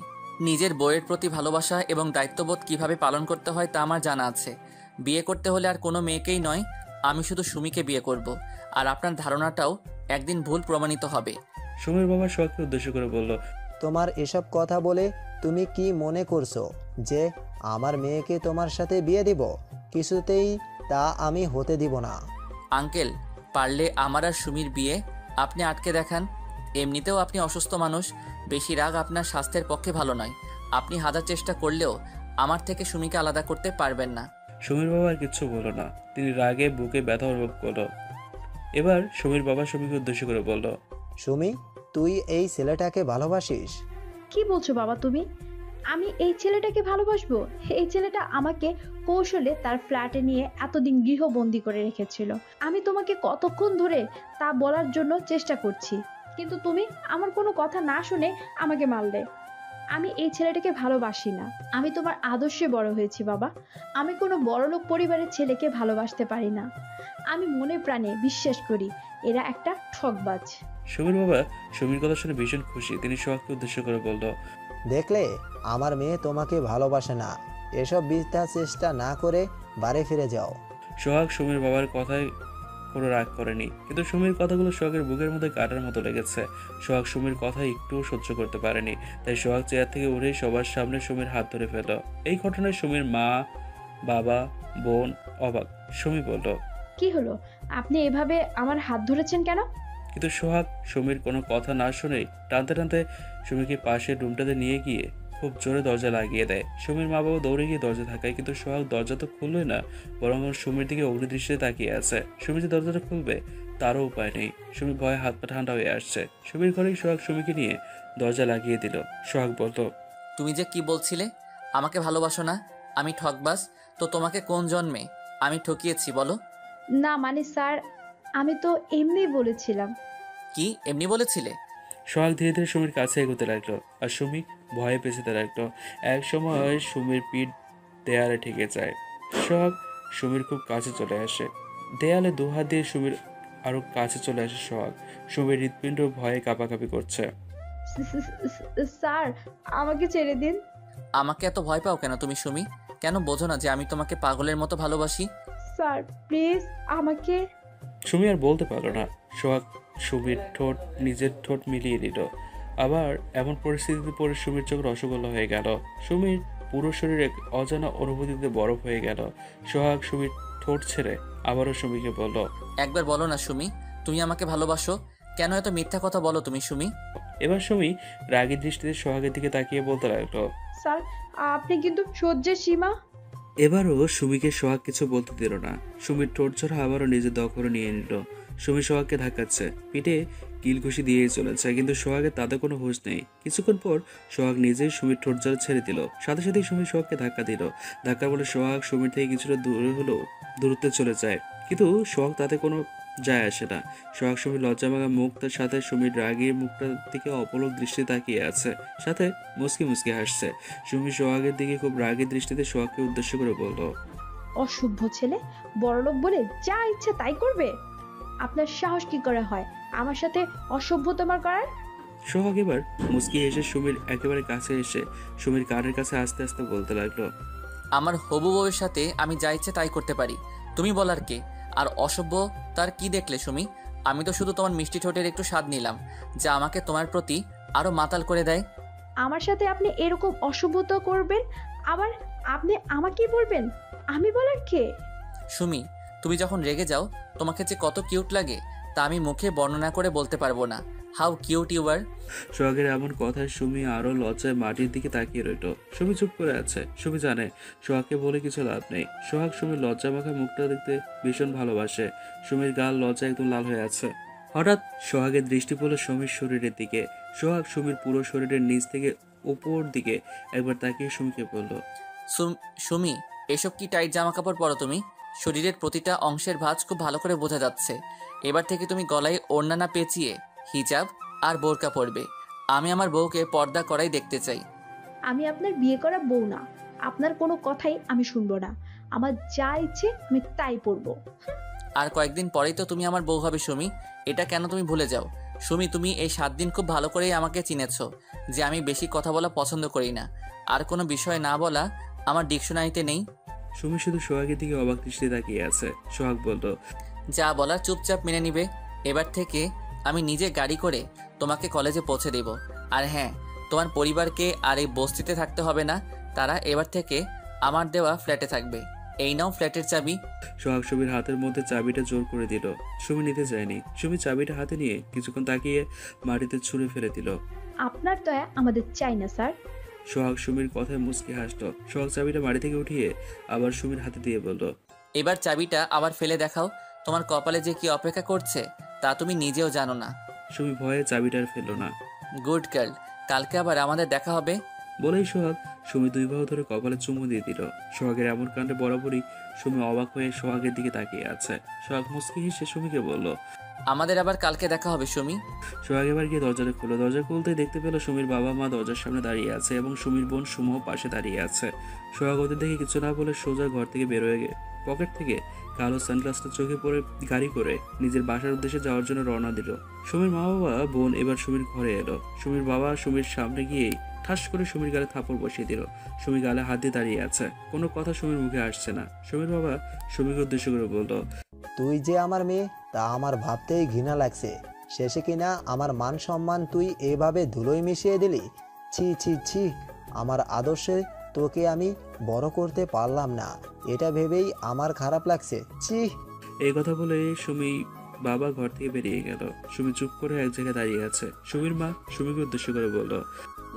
নিজের বউয়ের প্রতি ভালোবাসা এবং দায়িত্ববোধ কিভাবে পালন করতে হয় তা আমার জানা আছে। বিয়ে করতে হলে আর কোনো মেয়েকেই নয়, আমি শুধু সুমিকে বিয়ে করব, আর আপনার ধারণাটাও একদিন ভুল প্রমাণিত হবে। সুমির বাবা সোহাগকে উদ্দেশ্য করে বলল, তোমার এসব কথা বলে তুমি কি মনে করছো যে আমার মেয়েকে তোমার সাথে বিয়ে দিব? কিছুতেই তা আমি হতে দিব না। আঙ্কেল, পারলে আমার আর সুমির বিয়ে আপনি আটকে দেখান। এমনিতেও আপনি অসুস্থ মানুষ, বেশি রাগ আপনার স্বাস্থ্যের পক্ষে ভালো নয়। আপনি হাজার চেষ্টা করলেও আমার থেকে সুমিকে আলাদা করতে পারবেন না। সুমির বাবা আর কিচ্ছু বলল না। তিনি রাগে বুকে ব্যথা অনুভব করলো। এবার সুমির বাবা সুমিকে উদ্দেশ্য করে বলল, সুমি, তুই এই ছেলেটাকে ভালোবাসিস? কি বলছো বাবা তুমি? আমি এই ছেলেটাকে ভালোবাসবো? এই ছেলেটা আমাকে কৌশলে তার ফ্ল্যাটে নিয়ে এতদিন গৃহবন্দী করে রেখেছিল। আমি তোমাকে কতক্ষণ ধরে তা বলার জন্য চেষ্টা করছি, কিন্তু তুমি আমার কোনো কথা না শুনে আমাকে মারলে। আমি এই ছেলেটাকে ভালোবাসি না। আমি তোমার আদর্শে বড় হয়েছি বাবা। আমি কোনো বড়লোক পরিবারের ছেলেকে ভালোবাসতে পারি না। আমি মনে প্রাণে বিশ্বাস করি এরা একটা ঠকবাজ। সুমির বাবা সুমির কথা শুনে ভীষণ খুশি। তিনি সোহাগকে উদ্দেশ্য করে বলল, দেখলে আমার মেয়ে তোমাকে ভালোবাসে না। এসব মিথ্যা চেষ্টা না করে বাড়ি ফিরে যাও। সোহাগ সুমির বাবার কথায় কোনো রাগ করেনি, কিন্তু সুমির কথাগুলো সোহাগের বুকের মধ্যে কাটার মতো লেগেছে। সোহাগ সুমির কথা একটুও সহ্য করতে পারেনি, তাই সোহাগ চেয়ার থেকে উঠেই সবার সামনে সুমির হাত ধরে ফেলল। এই ঘটনায় সুমির মা, বাবা, বোন অবাক। সুমি বলল, কি হলো? আপনি এভাবে আমার হাত ধরেছেন কেন? কিন্তু সোহাগ সুমির কোনো কথা না শুনেই টানতে টানতে সুমিকে পাশের রুমটাতে নিয়ে গিয়ে খুব জোরে দরজা লাগিয়ে দেয়। সুমির মা বাবা দৌড়ে গিয়ে দরজা ধাক্কায়, কিন্তু সোহাগ দরজা তো খুললই না, বরং সুমির দিকে অগ্নিদৃষ্টিতে তাকিয়ে আছে। সুমি যে দরজাটা খুলবে তারও উপায় নেই। সুমি ভয়ে হাত পা ঠান্ডা হয়ে আসছে। সুমির ঘরেই সোহাগ সুমিকে নিয়ে দরজা লাগিয়ে দিল। সোহাগ বলল, তুমি যে কি বলছিলে আমাকে ভালোবাসো না, আমি ঠকবাজ? তো তোমাকে কোন জন্মে আমি ঠকিয়েছি বলো? না মানে স্যার, আমি তো এমনি বলেছিলাম। কি এমনি বলেছিলে? সোহাগ ধীরে ধীরে সুমির কাছে এগোতে লাগলো, আর সুমি ভয়ে পেছাতে লাগলো। এক সময় সুমির পিঠ দেয়ালে ঠেকে যায়। সোহাগ সুমির খুব কাছে চলে আসে। দেয়ালে দুহাত দিয়ে সুমির আরো কাছে চলে আসে সোহাগ। সুমির হৃৎপিণ্ড ভয়ে কাঁপাকাঁপি করছে। স্যার, আমাকে ছেড়ে দিন। আমাকে এত ভয় পাও কেন তুমি সুমি? কেন বোঝো না যে আমি তোমাকে পাগলের মতো ভালোবাসি? স্যার প্লিজ আমাকে। সুমি আর বলতে পারলো না। সোহাগ সুমির ঠোঁট নিজের ঠোঁট মিলিয়ে দিল। আবার এমন পরিস্থিতিতে পড়ে সুমির চোখ রসগোল্লা হয়ে গেল। সুমির পুরো শরীর এক অজানা অনুভূতিতে বরফ হয়ে গেল। সোহাগ সুমির ঠোঁট ছেড়ে আবারও সুমিকে বলল, একবার বলো না সুমি, তুমি আমাকে ভালোবাসো? কেন এত মিথ্যা কথা বলো তুমি সুমি? এবার সুমি রাগী দৃষ্টিতে সোহাগের দিকে তাকিয়ে বলতে লাগলো, স্যার আপনি কিন্তু সহ্যের সীমা। এবারও সুমিকে সোহাগ কিছু বলতে দিল না। সুমির ঠোঁট ঝরা আবারও নিজের দখলে নিয়ে নিল। সুমি সোহাগকে ধাক্কাচ্ছে, পিঠে কিলঘুষি দিয়েই চলেছে, কিন্তু সোহাগের তাতে কোনো হুঁশ নেই। কিছুক্ষণ পর সোহাগ নিজেই সুমির ঠোঁট ঝরা ছেড়ে দিল। সাথে সাথেই সুমি সোহাগকে ধাক্কা দিল। ধাক্কা বলে সোহাগ সুমির থেকে কিছুটা দূরে হলেও দূরত্বে চলে যায়, কিন্তু সোহাগ তাতে কোনো যায় আসে না। সোহাগ সুমির লজ্জামাখা মুখটার সাথে সুমির রাগের মুখটার দিকে অপলক দৃষ্টি তাকিয়ে আছে, সাথে মুচকি মুচকি হাসছে। সুমি সোহাগের দিকে খুব রাগের দৃষ্টিতে সোহাগকে উদ্দেশ্য করে বলল, অসভ্য ছেলে, বড়লোক বলে যা ইচ্ছে তাই করবে। আপনার সাহস কি করে হয় আমার সাথে অসভ্যতমা করার? সোহাগ এবার মুচকি এসে সুমির একেবারে কাছে এসে সুমির কানের কাছে আস্তে আস্তে বলতে লাগলো, আমার হবু বউয়ের সাথে আমি যা ইচ্ছে তাই করতে পারি, তুমি বলার কে? আর অসভ্য তার কি দেখলে সুমি? আমি তো শুধু তোমার মিষ্টি ঠোঁটের একটু স্বাদ নিলাম, যা আমাকে তোমার প্রতি আরো মাতাল করে দেয়। আমার সাথে আপনি এরকম অসভ্যতা করবেন, আবার আপনি আমাকে বলবেন? আমি বলার কে? সুমি, তুমি যখন রেগে যাও তোমাকে যে কত কিউট লাগে তা আমি মুখে বর্ণনা করে বলতে পারবো না। How cute you are. সোহাগের এমন কথায় সুমি আরো লজ্জায় মাটির দিকে তাকিয়ে রইল। সুমি চুপ করে আছে। সুমি জানে সোহাগকে বলে কিছু লাভ নেই। সোহাগ সুমির লজ্জা মাখা মুখটা দেখতে ভীষণ ভালোবাসে। সুমির গাল লজ্জা একদম লাল হয়ে আছে। হঠাৎ সোহাগের দৃষ্টি পড়ল সুমির শরীরের দিকে। সোহাগ সুমির পুরো শরীরের নিচ থেকে উপর দিকে একবার তাকিয়ে সুমিকে বলল, সুমি, এসব কি টাইট জামা কাপড় পরো তুমি? শরীরের প্রতিটা অংশের ভাঁজ খুব ভালো করে বোঝা যাচ্ছে। এবার থেকে তুমি গলায় ওড়না না পেঁচিয়ে হিজাব আর বোরকা পরবে। আমি আমার বউকে পর্দা করাই দেখতে চাই। আমি আপনার বিয়ে করা বউ না। আপনার কোনো কথাই আমি শুনবো না। আমার যা ইচ্ছে আমি তাই পরবো। আর কয়েকদিন পরেই তো তুমি আমার বউ হবে সুমি, এটা কেন তুমি ভুলে যাও? সুমি, তুমি এই 7 দিন খুব ভালো করেই আমাকে চিনেছো যে আমি বেশি কথা বলা পছন্দ করি না, আর কোনো বিষয় না বলা আমার ডিকশনারিতে নেই। সুমি শুধু সোহাগের দিকে অবাক দৃষ্টি তাকিয়ে আছে। সোহাগ বলল, যা বলার চুপচাপ মেনে নিবে। এবার থেকে আমি নিজে গাড়ি করে তোমাকে কলেজে পৌঁছে দেব। আর হ্যাঁ, তোমার পরিবারকে আর এই বস্তিতে থাকতে হবে না, তারা এবার থেকে আমার দেওয়া ফ্ল্যাটে থাকবে। এই নাও ফ্ল্যাটের চাবি। সোহাগ সুমির হাতের মধ্যে চাবিটা জোর করে দিল। সুমি নিতে যায়নি। সুমি চাবিটা হাতে নিয়ে কিছুক্ষণ তাকিয়ে মাটিতে ছুঁড়ে ফেলে দিল। আপনার দয়া আমাদের চাই না স্যার। সোহাগ সুমির কথায় মুচকি হাসল। সোহাগ চাবিটা মাটি থেকে উঠিয়ে আবার সুমির হাতে দিয়ে বলল, এবার চাবিটা আবার ফেলে দেখাও। তোমার কপালে যে কি অপেক্ষা করছে তা তুমি নিজেও জানো না। সুমি ভয়ে চাবিটা আর ফেলল না। গুড গার্ল, কালকে আবার আমাদের দেখা হবে। বলেই সোহাগ সুমি 2 বাহু ধরে কপালে চুমু দিয়ে দিল। সোহাগের এমন কাণ্ডে বরাবরই সুমি অবাক হয়ে সোহাগের দিকে তাকিয়ে আছে। সোহাগ মুচকি হেসে সুমিকে বলল, আমাদের আবার কালকে দেখা হবে সুমি। সোহাগ এবার গিয়ে দরজাটা খুলো। দরজা খুলতেই দেখতে পেল সুমির বাবা মা দরজার সামনে দাঁড়িয়ে আছে এবং সুমির বোন সুমও পাশে দাঁড়িয়ে আছে। সোহাগ ওদের দেখে কিছু না বলে সোজা ঘর থেকে বেরোয় পকেট থেকে কালো সানগ্লাসটা চোখে পরে গাড়ি করে নিজের বাসার উদ্দেশ্যে যাওয়ার জন্য রওনা দিল। সুমির মা বাবা বোন এবার সুমির ঘরে এলো। সুমির বাবা সুমির সামনে গিয়েই ঠাস করে সুমির গালে থাপড় বসিয়ে দিল। সুমি গালে হাত দিয়ে দাঁড়িয়ে আছে, কোনো কথা সুমির মুখে আসছে না। সুমির বাবা সুমিকে উদ্দেশ্য করে বলল, তুই যে আমার মেয়ে তা আমার ভাবতেই ঘৃণা লাগছে। শেষে কিনা আমার মান সম্মান তুই এভাবে ধুলোয় মিশিয়ে দিলি। ছি ছি ছি, আমার আদর্শে তোকে আমি বড় করতে পারলাম না, এটা ভেবেই আমার খারাপ লাগছে। ছি। এই কথা বলে সুমি বাবা ঘর থেকে বেরিয়ে গেল। সুমি চুপ করে এক জায়গায় দাঁড়িয়ে আছে। সুমির মা সুমিকে উদ্দেশ্য করে বলল,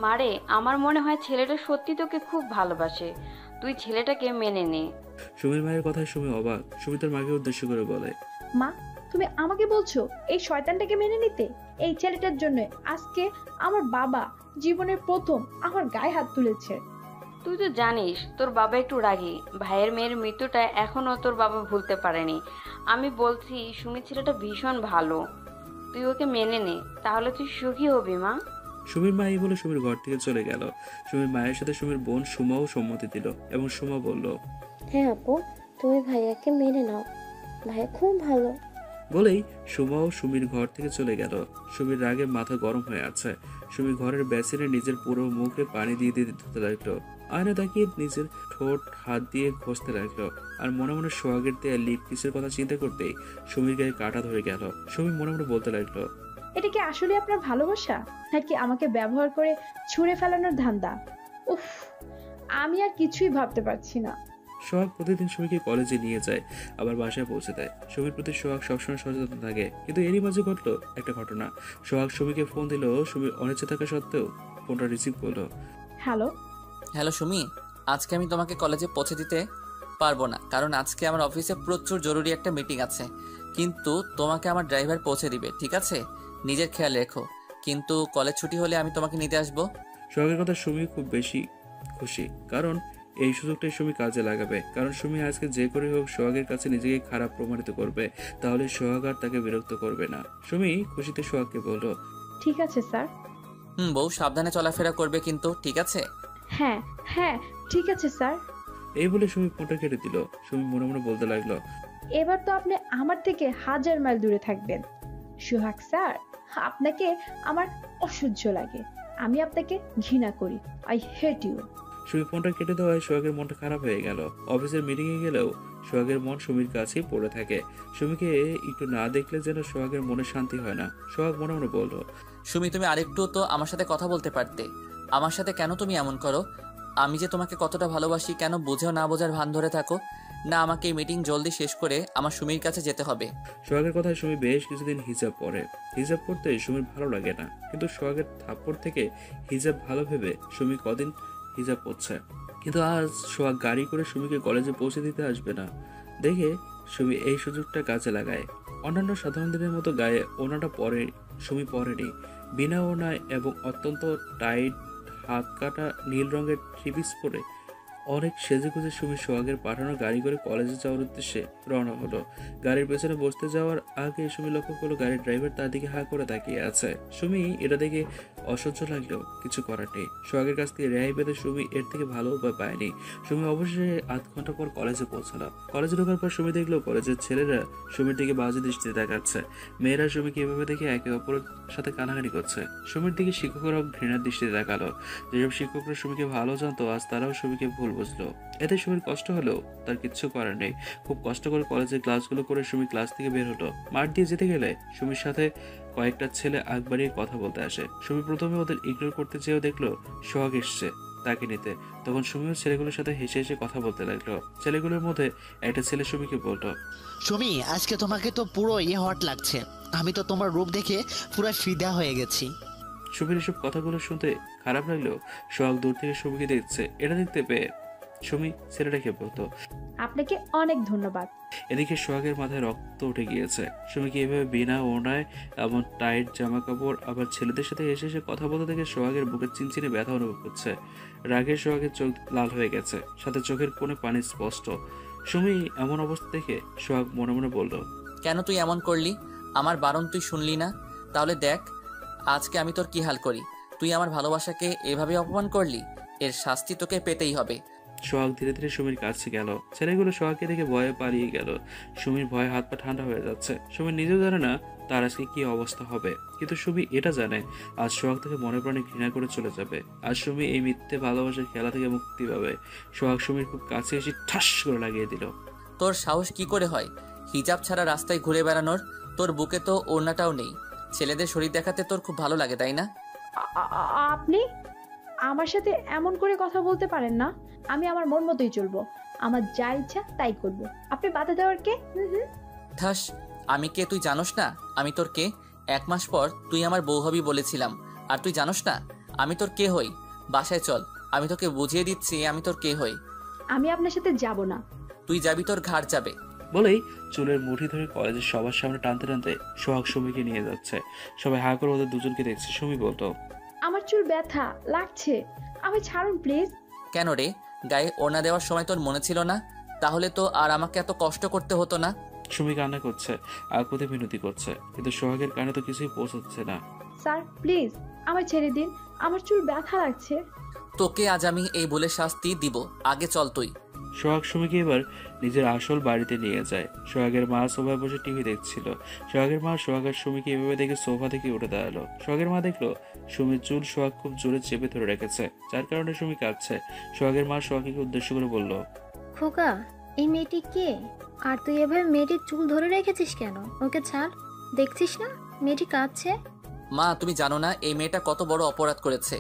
মারে, আমার মনে হয় ছেলেটা সত্যি তোকে খুব ভালোবাসে, তুই ছেলেটাকে মেনে নে। সুমির মায়ের কথায় সুমি অবাক। সুমি তার মাকে উদ্দেশ্য করে বলে, মা, তুমি আমাকে বলছো এই শয়তানটাকে মেনে নিতে? এই ছেলেটার জন্য আজকে আমার বাবা জীবনের প্রথম আমার গায়ে হাত তুলেছে। তুই তো জানিস তোর বাবা একটু রাগী, ভাইয়ের মেয়ের মৃত্যুটা এখনো তোর বাবা ভুলতে পারেনি। আমি বলছি সুমি ছেলেটা ভীষণ ভালো, তুই ওকে মেনে নে, তাহলে তুই সুখী হবি মা। সুমির মা এই বলে সুমির ঘর থেকে চলে গেল। সুমির মায়ের সাথে সুমির বোন সুমাও সম্মতি দিল এবং সুমা বলল, হ্যাঁ আপু, তুমি ভাইয়াকে মেনে নাও, ভাইয়া খুব ভালো। বলেই সুমাও সুমির ঘর থেকে চলে গেল। সুমির রাগে মাথা গরম হয়ে আছে। সুমি ঘরের বেসিনে নিজের পুরো মুখে পানি দিয়ে দিয়ে ধুতে লাগলো। আয়না তাকিয়ে নিজের ঠোঁট হাত দিয়ে ঘষতে লাগলো। আর মনে মনে সোহাগের দেয়া লিপ কিসের কথা চিন্তা করতেই সুমির গায়ে কাঁটা ধরে গেল। সুমি মনে মনে বলতে লাগলো, এটা কি আসলে আপনার ভালোবাসা, নাকি আমাকে ব্যবহার করে ছুঁড়ে ফেলানোর ধান্দা? উফ, আমি আর কিছুই ভাবতে পারছি না। সোহাগ প্রতিদিন সুমিকে কলেজে নিয়ে যায়, আবার বাসায় পৌঁছে দেয়। সুমির প্রতি সোহাগ সবসময় সচেতন থাকে। কিন্তু এরই মাঝে ঘটলো একটা ঘটনা। সোহাগ সুমিকে ফোন দিল। সুমির অনিচ্ছা থাকা সত্ত্বেও ফোনটা রিসিভ করলো। হ্যালো। হ্যালো সুমি, আজকে আমি তোমাকে কলেজে পৌঁছে দিতে পারবো না, কারণ আজকে আমার অফিসে প্রচুর জরুরি একটা মিটিং আছে। কিন্তু তোমাকে আমার ড্রাইভার পৌঁছে দিবে, ঠিক আছে? নিজের খেয়াল রেখো। কিন্তু কলেজ ছুটি হলে আমি তোমাকে নিতে আসবো। সোহাগের কথা সুমি খুব বেশি খুশি, কারণ এই সুযোগটাই সুমি কাজে লাগাবে। কারণ সুমি আজকে যে করে হোক সোহাগের কাছে নিজেকে খারাপ প্রমাণিত করবে, তাহলে সোহাগ আর তাকে বিরক্ত করবে না। সুমি খুশিতে সোহাগকে বলল, ঠিক আছে স্যার। বউ সাবধানে চলাফেরা করবে কিন্তু, ঠিক আছে? হ্যাঁ হ্যাঁ, ঠিক আছে স্যার। এই বলে সুমি ফোনটা কেটে দিল। সুমি মনে মনে বলতে লাগলো, এবার তো আপনি আমার থেকে 1000 মাইল দূরে থাকবেন। সোহাগ স্যার, আপনাকে আমার অসহ্য লাগে, আমি আপনাকে ঘৃণা করি। I hate you. সুমি ফোনটা কেটে দেওয়ায় সোহাগের মনটা খারাপ হয়ে গেল। অফিসের মিটিংয়ে গেলেও সোহাগের মন সুমির কাছেই পড়ে থাকে। সুমিকে একটু না দেখলে যেন সোহাগের মনে শান্তি হয় না। সোহাগ মনে মনে বলল, সুমি, তুমি আরেকটু তো আমার সাথে কথা বলতে পারতে। আমার সাথে কেন তুমি এমন করো? আমি যে তোমাকে কতটা ভালোবাসি, কেন বুঝেও না বোঝার ভান ধরে থাকো? না, আমাকে এই মিটিং জলদি শেষ করে আমার সুমির কাছে যেতে হবে। সোহাগের কথায় সুমি বেশ কিছুদিন হিজাব পরে। হিজাব পরতে সুমির ভালো লাগে না, কিন্তু সোহাগের থাপ্পড় থেকে হিজাব ভালো ভেবে সুমি কদিন হিজাব পরছে। কিন্তু আজ সোহাগ গাড়ি করে সুমিকে কলেজে পৌঁছে দিতে আসবে না দেখে সুমি এই সুযোগটা কাজে লাগায়। অন্যান্য সাধারণ দিনের মতো গায়ে ওনাটা পরে সুমি পরেনি। বিনা ওনায় এবং অত্যন্ত টাইট হাত কাটা নীল রঙের থ্রি পিস পরে অনেক সেজে গুজে সুমি সোহাগের পাঠানো গাড়ি করে কলেজে যাওয়ার উদ্দেশ্যে রওনা হলো। গাড়ির পেছনে বসতে যাওয়ার আগে সুমি লক্ষ্য করলো গাড়ির ড্রাইভার তার দিকে হাঁ করে তাকিয়ে আছে। সুমি এটা দেখে অসহ্য লাগলেও কিছু করার নেই। সোহাগের কাছ থেকে রেহাই পেতে সুমি এর থেকে ভালো উপায় পায়নি। সুমি অবশ্যই আধ ঘন্টা পর কলেজে পৌঁছালো। কলেজে ঢোকার পর সুমি দেখলো কলেজের ছেলেরা সুমির দিকে বাজে দৃষ্টিতে তাকাচ্ছে। মেয়েরা সুমিকে এভাবে দেখে একে অপরের সাথে কানাকানি করছে। সুমির দিকে শিক্ষকরাও ঘৃণার দৃষ্টিতে তাকালো। যেসব শিক্ষকরা সুমিকে ভালো জানতো আজ তারাও সুমিকে ভুল বুঝলো। এতে সুমির কষ্ট হলেও তার কিচ্ছু করার নেই। খুব কষ্ট করে কলেজের ক্লাসগুলো করে সুমি ক্লাস থেকে বের হলো। মাঠ দিয়ে যেতে গেলে সুমির সাথে কয়েকটা ছেলে আগ বাড়িয়ে কথা বলতে আসে। সুমি প্রথমে ওদের ইগনোর করতে চেয়েও দেখলো সোহাগ এসছে তাকে নিতে। তখন সুমিও ছেলেগুলোর সাথে হেসে হেসে কথা বলতে লাগলো। ছেলেগুলোর মধ্যে একটা ছেলে সুমিকে বলল, সুমি, আজকে তোমাকে তো পুরো হট লাগছে। আমি তো তোমার রূপ দেখে পুরো ফিদা হয়ে গেছি। সুমির এসব কথাগুলো শুনতে খারাপ লাগলেও সোহাগ দূর থেকে সুমিকে দেখছে। এটা দেখতে পেয়ে সুমি ছেলেটাকে বলতো, আপনাকে অনেক ধন্যবাদ। এদিকে সোহাগের মাথায় রক্ত উঠে গিয়েছে। সুমিকে এভাবে বিনা ওড়নায় এমন টাইট জামা কাপড় আবার ছেলেদের সাথে এসে এসে কথা বলতে দেখে সোহাগের বুকের চিনচিনে ব্যথা অনুভব করছে। রাগে সোহাগের চোখ লাল হয়ে গেছে, সাথে চোখের কোণে পানি স্পষ্ট। সুমি এমন অবস্থা দেখে সোহাগ মনে মনে বলল, কেন তুই এমন করলি? আমার বারণ তুই শুনলি না? তাহলে দেখ আজকে আমি তোর কি হাল করি। তুই আমার ভালোবাসাকে এভাবে অপমান করলি, এর শাস্তি তোকে পেতেই হবে। সোহাগ ধীরে ধীরে সুমির কাছে গেল। ছেলেগুলো সোহাগকে দেখে ভয়ে পালিয়ে গেল। সুমির ভয়ে হাত পা ঠান্ডা হয়ে যাচ্ছে। সুমি নিজেও জানে না তার আজকে কি অবস্থা হবে, কিন্তু সুমি এটা জানে আজ সোহাগ তাকে মনে প্রাণে ঘৃণা করে চলে যাবে। আজ সুমি এই মিথ্যে ভালোবাসার খেলা থেকে মুক্তি পাবে। সোহাগ সুমির খুব কাছে এসে ঠাস করে লাগিয়ে দিল। তোর সাহস কি করে হয় হিজাব ছাড়া রাস্তায় ঘুরে বেড়ানোর? তোর বুকে তো ওড়নাটাও নেই। ছেলেদের শরীর দেখাতে তোর খুব ভালো লাগে তাই না? আপনি আমার সাথে এমন করে কথা বলতে পারেন না। আমি আমার মন মতোই চলবো, আমার যা ইচ্ছা তাই করব। আপনি বাধা দেওয়ার কে? ঠাস, আমি কে তুই জানোস না? আমি তোর কে? 1 মাস পর তুই আমার বউ হবি বলেছিলাম, আর তুই জানোস না আমি তোর কে হই? বাসায় চল, আমি তোকে বুঝিয়ে দিচ্ছি আমি তোর কে হই। আমি আপনার সাথে যাব না। তুই যাবি তোর ঘাড় যাবে। বলেই চুলের মুঠি ধরে কলেজের সবার সামনে টানতে টানতে সোহাগ সুমিকে নিয়ে যাচ্ছে। সবাই হা করে ওদের দুজনকে দেখছে। সুমি বলতো, আমার চুল ব্যথা লাগছে, আমি ছাড়ুন প্লিজ। কেন রে, গায়ে ওড়না দেওয়ার সময় তোর মনে ছিল না? তাহলে তো আর আমাকে এত কষ্ট করতে হতো না। সুমি কান্না করছে, আকুতি মিনতি করছে, কিন্তু সোহাগের কানে তো কিছুই পৌঁছাচ্ছে না। স্যার প্লিজ আমায় ছেড়ে দিন, আমার চুল ব্যথা লাগছে। তোকে আজ আমি এই বলে শাস্তি দিব, আগে চল তুই। সোহাগ সুমিকে এবার নিজের আসল বাড়িতে নিয়ে যায়। সোহাগের মা সোফায় বসে টিভি দেখছিল। সোহাগের মা সোহাগ আর সুমিকে এভাবে দেখে সোফা থেকে উঠে দাঁড়ালো। সোহাগের মা দেখলো সুমির চুল সোহাগ খুব জোরে চেপে ধরে রেখেছে, যার কারণে সুমি কাঁদছে। সোহাগের মা সোহাগকে উদ্দেশ্য করে বলল, খোকা, এই মেয়েটি কে? আর তুই এভাবে মেয়েটির চুল ধরে রেখেছিস কেন? ওকে ছাড়, দেখছিস না মেয়েটি কাঁদছে। মা তুমি জানো না এই মেয়েটা কত বড় অপরাধ করেছে,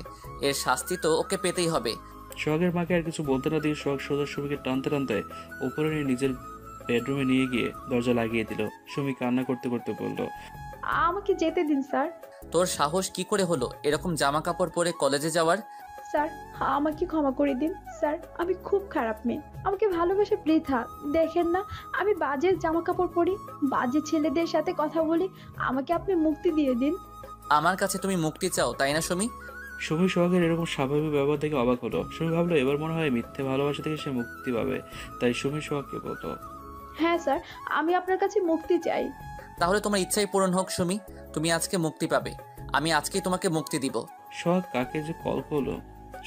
এর শাস্তি তো ওকে পেতেই হবে। সোহাগের মাকে আর কিছু বলতে না দিয়ে সোহাগ সোজা সুমিকে টানতে টানতে উপরে নিয়ে নিজের বেডরুমে নিয়ে গিয়ে দরজা লাগিয়ে দিল। সুমি কান্না করতে করতে বলল, আমাকে যেতে দিন স্যার। তোর সাহস কি করে হলো এরকম জামা কাপড় পরে কলেজে যাওয়ার? স্যার আমাকে ক্ষমা করে দিন স্যার, আমি খুব খারাপ মেয়ে, আমাকে ভালোবাসে বৃথা। দেখেন না আমি বাজে জামা কাপড় পরি, বাজে ছেলেদের সাথে কথা বলি, আমাকে আপনি মুক্তি দিয়ে দিন। আমার কাছে তুমি মুক্তি চাও তাই না সুমি? সুমি সোহাগের এরকম স্বাভাবিক ব্যবহার দেখে অবাক হলো। সুমি ভাবলো এবার মনে হয় মিথ্যে ভালোবাসা থেকে সে মুক্তি পাবে। তাই সুমি সোহাগকে বলতো, হ্যাঁ স্যার, আমি আপনার কাছে মুক্তি চাই। তাহলে তোমার ইচ্ছাই পূরণ হোক সুমি, তুমি আজকে মুক্তি পাবে। আমি আজকেই তোমাকে মুক্তি দিব। সোহাগ কাকে যে কল করলো?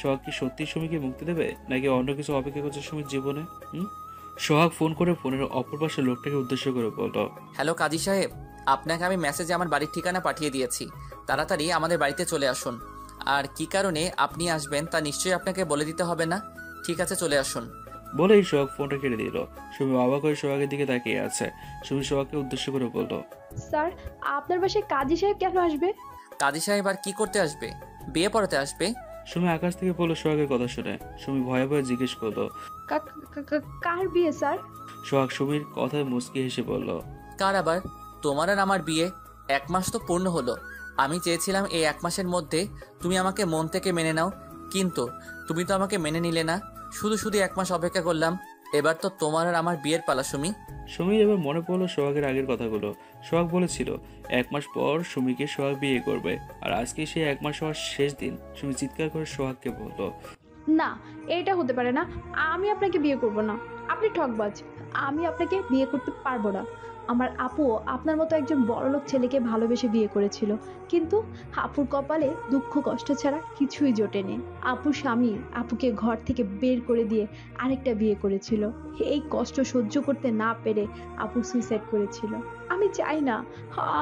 সোহাগ কি সত্যি সুমিকে মুক্তি দেবে, নাকি অন্য কিছু অপেক্ষা করছে সুমির জীবনে? সোহাগ ফোন করে ফোনের অপর পাশে লোকটাকে উদ্দেশ্য করে বলল, হ্যালো কাজী সাহেব, আপনাকে আমি মেসেজে আমার বাড়ির ঠিকানা পাঠিয়ে দিয়েছি, তাড়াতাড়ি আমাদের বাড়িতে চলে আসুন। আর কি কারণে আপনি আসবেন তা নিশ্চয়ই আপনাকে বলে দিতে হবে না? ঠিক আছে চলে আসুন। বলেই সোহাগ ফোনটা কেটে দিল। সুমি অবাক হয়ে সোহাগের দিকে তাকিয়ে আছে। সুমি সোহাগকে উদ্দেশ্য করে বলল, স্যার আপনার বাসায় কাজী সাহেব কেন আসবে? কাজী সাহেব আর কি করতে আসবে? বিয়ে পড়াতে আসবে। সুমি আকাশ থেকে বলল সোহাগের কথা শুনে। সুমি ভয়ে ভয়ে জিজ্ঞেস করলো, কার বিয়ে স্যার? সোহাগ সুমির কথায় মুচকি হেসে বলল, কার আবার? তোমার আর আমার বিয়ে 1 মাস তো পূর্ণ হলো। আমি চেয়েছিলাম এই 1 মাসের মধ্যে তুমি আমাকে মন থেকে মেনে নাও, কিন্তু তুমি তো আমাকে মেনে নিলে না। শুধু শুধু 1 মাস অপেক্ষা করলাম, এবার তো তোমার আর আমার বিয়ের পালা সুমি। সুমির এবার মনে পড়লো সোহাগের আগের কথাগুলো। সোহাগ বলেছিল 1 মাস পর সুমিকে সোহাগ বিয়ে করবে, আর আজকে সেই 1 মাস হওয়ার শেষ দিন। সুমি চিৎকার করে সোহাগকে বলল, না এটা হতে পারে না, আমি আপনাকে বিয়ে করব না, আপনি ঠকবাজ, আমি আপনাকে বিয়ে করতে পারবো না। আমার আপু আপনার মতো একজন বড়লোক ছেলেকে ভালোবেসে বিয়ে করেছিল, কিন্তু আপুর কপালে দুঃখ কষ্ট ছাড়া কিছুই জোটেনি। আপুর স্বামী আপুকে ঘর থেকে বের করে দিয়ে আরেকটা বিয়ে করেছিল। এই কষ্ট সহ্য করতে না পেরে আপু সুইসাইড করেছিল। আমি চাই না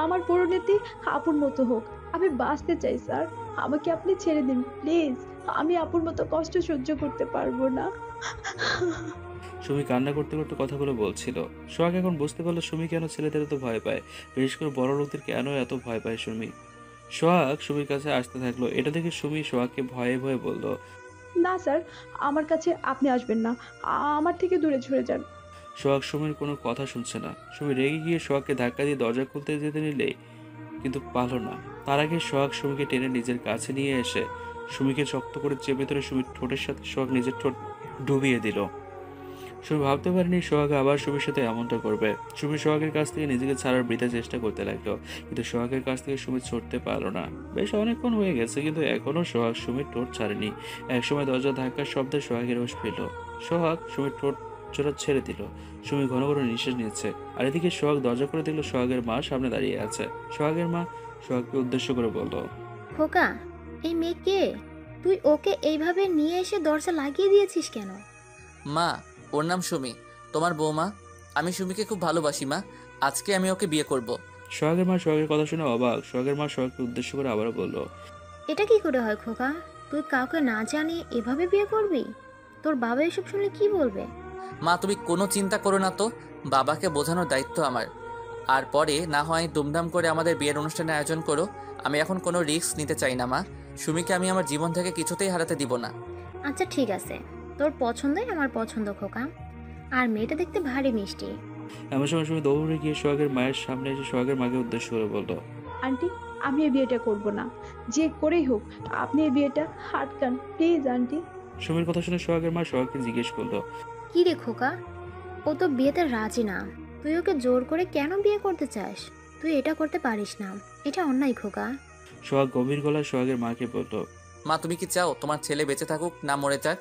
আমার পরিণতি আপুর মতো হোক, আমি বাঁচতে চাই স্যার, আমাকে আপনি ছেড়ে দিন প্লিজ, আমি আপুর মতো কষ্ট সহ্য করতে পারবো না। সুমি কান্না করতে করতে কথাগুলো বলছিল। সোহাগ এখন বুঝতে পারলো সুমি কেন ছেলেদের এত ভয় পায়, বিশেষ করে বড় লোকদের কেন এত ভয় পায় সুমি। সোহাগ সুমির কাছে আসতে থাকলো। এটা দেখে সুমি সোহাগকে ভয়ে ভয়ে বলল, না স্যার, আমার কাছে আপনি আসবেন না, আমার থেকে দূরে সরে যান। সোহাগ সুমির কোনো কথা শুনছে না। সুমি রেগে গিয়ে সোহাগকে ধাক্কা দিয়ে দরজা খুলতে যেতে নিলে কিন্তু পারল না। তার আগে সোহাগ সুমিকে টেনে নিজের কাছে নিয়ে এসে সুমিকে শক্ত করে চেপে ধরে সুমির ঠোঁটের সাথে সোহাগ নিজের ঠোঁট ডুবিয়ে দিল। সুমি ভাবতে পারেনি সোহাগ আবার সুমির সাথে এমনটা করবে। সুমি সোহাগের কাছ থেকে নিজেকে ছাড়ার বৃথা চেষ্টা করতে লাগলো, কিন্তু সোহাগের কাছ থেকে সুমি ছুটতে পারলো না। বেশ অনেকক্ষণ হয়ে গেছে, কিন্তু এখনো সোহাগ সুমির ঠোঁট ছাড়েনি। একসময় দরজা ধাক্কার শব্দে সোহাগের হুঁশ ফিরল। সোহাগ সুমির ঠোঁট জোড়া ছেড়ে দিল। সুমি ঘন ঘন নিঃশ্বাস নিচ্ছে। আর এদিকে সোহাগ দরজা করে দেখলো সোহাগের মা সামনে দাঁড়িয়ে আছে। সোহাগের মা সোহাগকে উদ্দেশ্য করে বলল, খোকা, এই মেয়ে কে? তুই ওকে এইভাবে নিয়ে এসে দরজা লাগিয়ে দিয়েছিস কেন? মা, ওর নাম সুমি, তোমার বৌমা। আমি সুমিকে খুব ভালোবাসি মা। আজকে আমি ওকে বিয়ে করব। সোহাগের মা সোহাগের কথা শুনে অবাক। সোহাগের মা সোহাগকে উদ্দেশ্য করে আবারও বলল, এটা কি করে হয় খোকা? তুই কাউকে না জানিয়ে এভাবে বিয়ে করবি? তোর বাবা এসব শুনলে কি বলবে? মা, তুমি কোনো চিন্তা করো না তো। বাবাকে বোঝানোর দায়িত্ব আমার। আর পরে না হয় দুমদাম করে আমাদের বিয়ের অনুষ্ঠানের আয়োজন করো। আমি এখন কোনো রিস্ক নিতে চাই না মা। সুমিকে আমি আমার জীবন থেকে কিছুতেই হারাতে দিব না। আচ্ছা ঠিক আছে, তোর পছন্দই আমার পছন্দ খোকা। আর মেয়েটা দেখতে ভারী মিষ্টি। এমন সময় সুমি দৌড়ে গিয়ে সোহাগের মায়ের সামনে এসে সোহাগের মাকে উদ্দেশ্য করে বলল, আন্টি, আমি এই বিয়েটা করব না। যে করেই হোক আপনি এই বিয়েটা আটকান প্লিজ আন্টি। সুমির কথা শুনে সোহাগের মা সোহাগকে জিজ্ঞেস করলো, কি রে খোকা, ও তো বিয়েতে রাজি না। তুই ওকে জোর করে কেন বিয়ে করতে চাস? তুই এটা করতে পারিস না, এটা অন্যায় খোকা। সোহাগ গভীর গলায় সোহাগের মাকে বলল, মা, তুমি কি চাও তোমার ছেলে বেঁচে থাকুক না মরে যাক?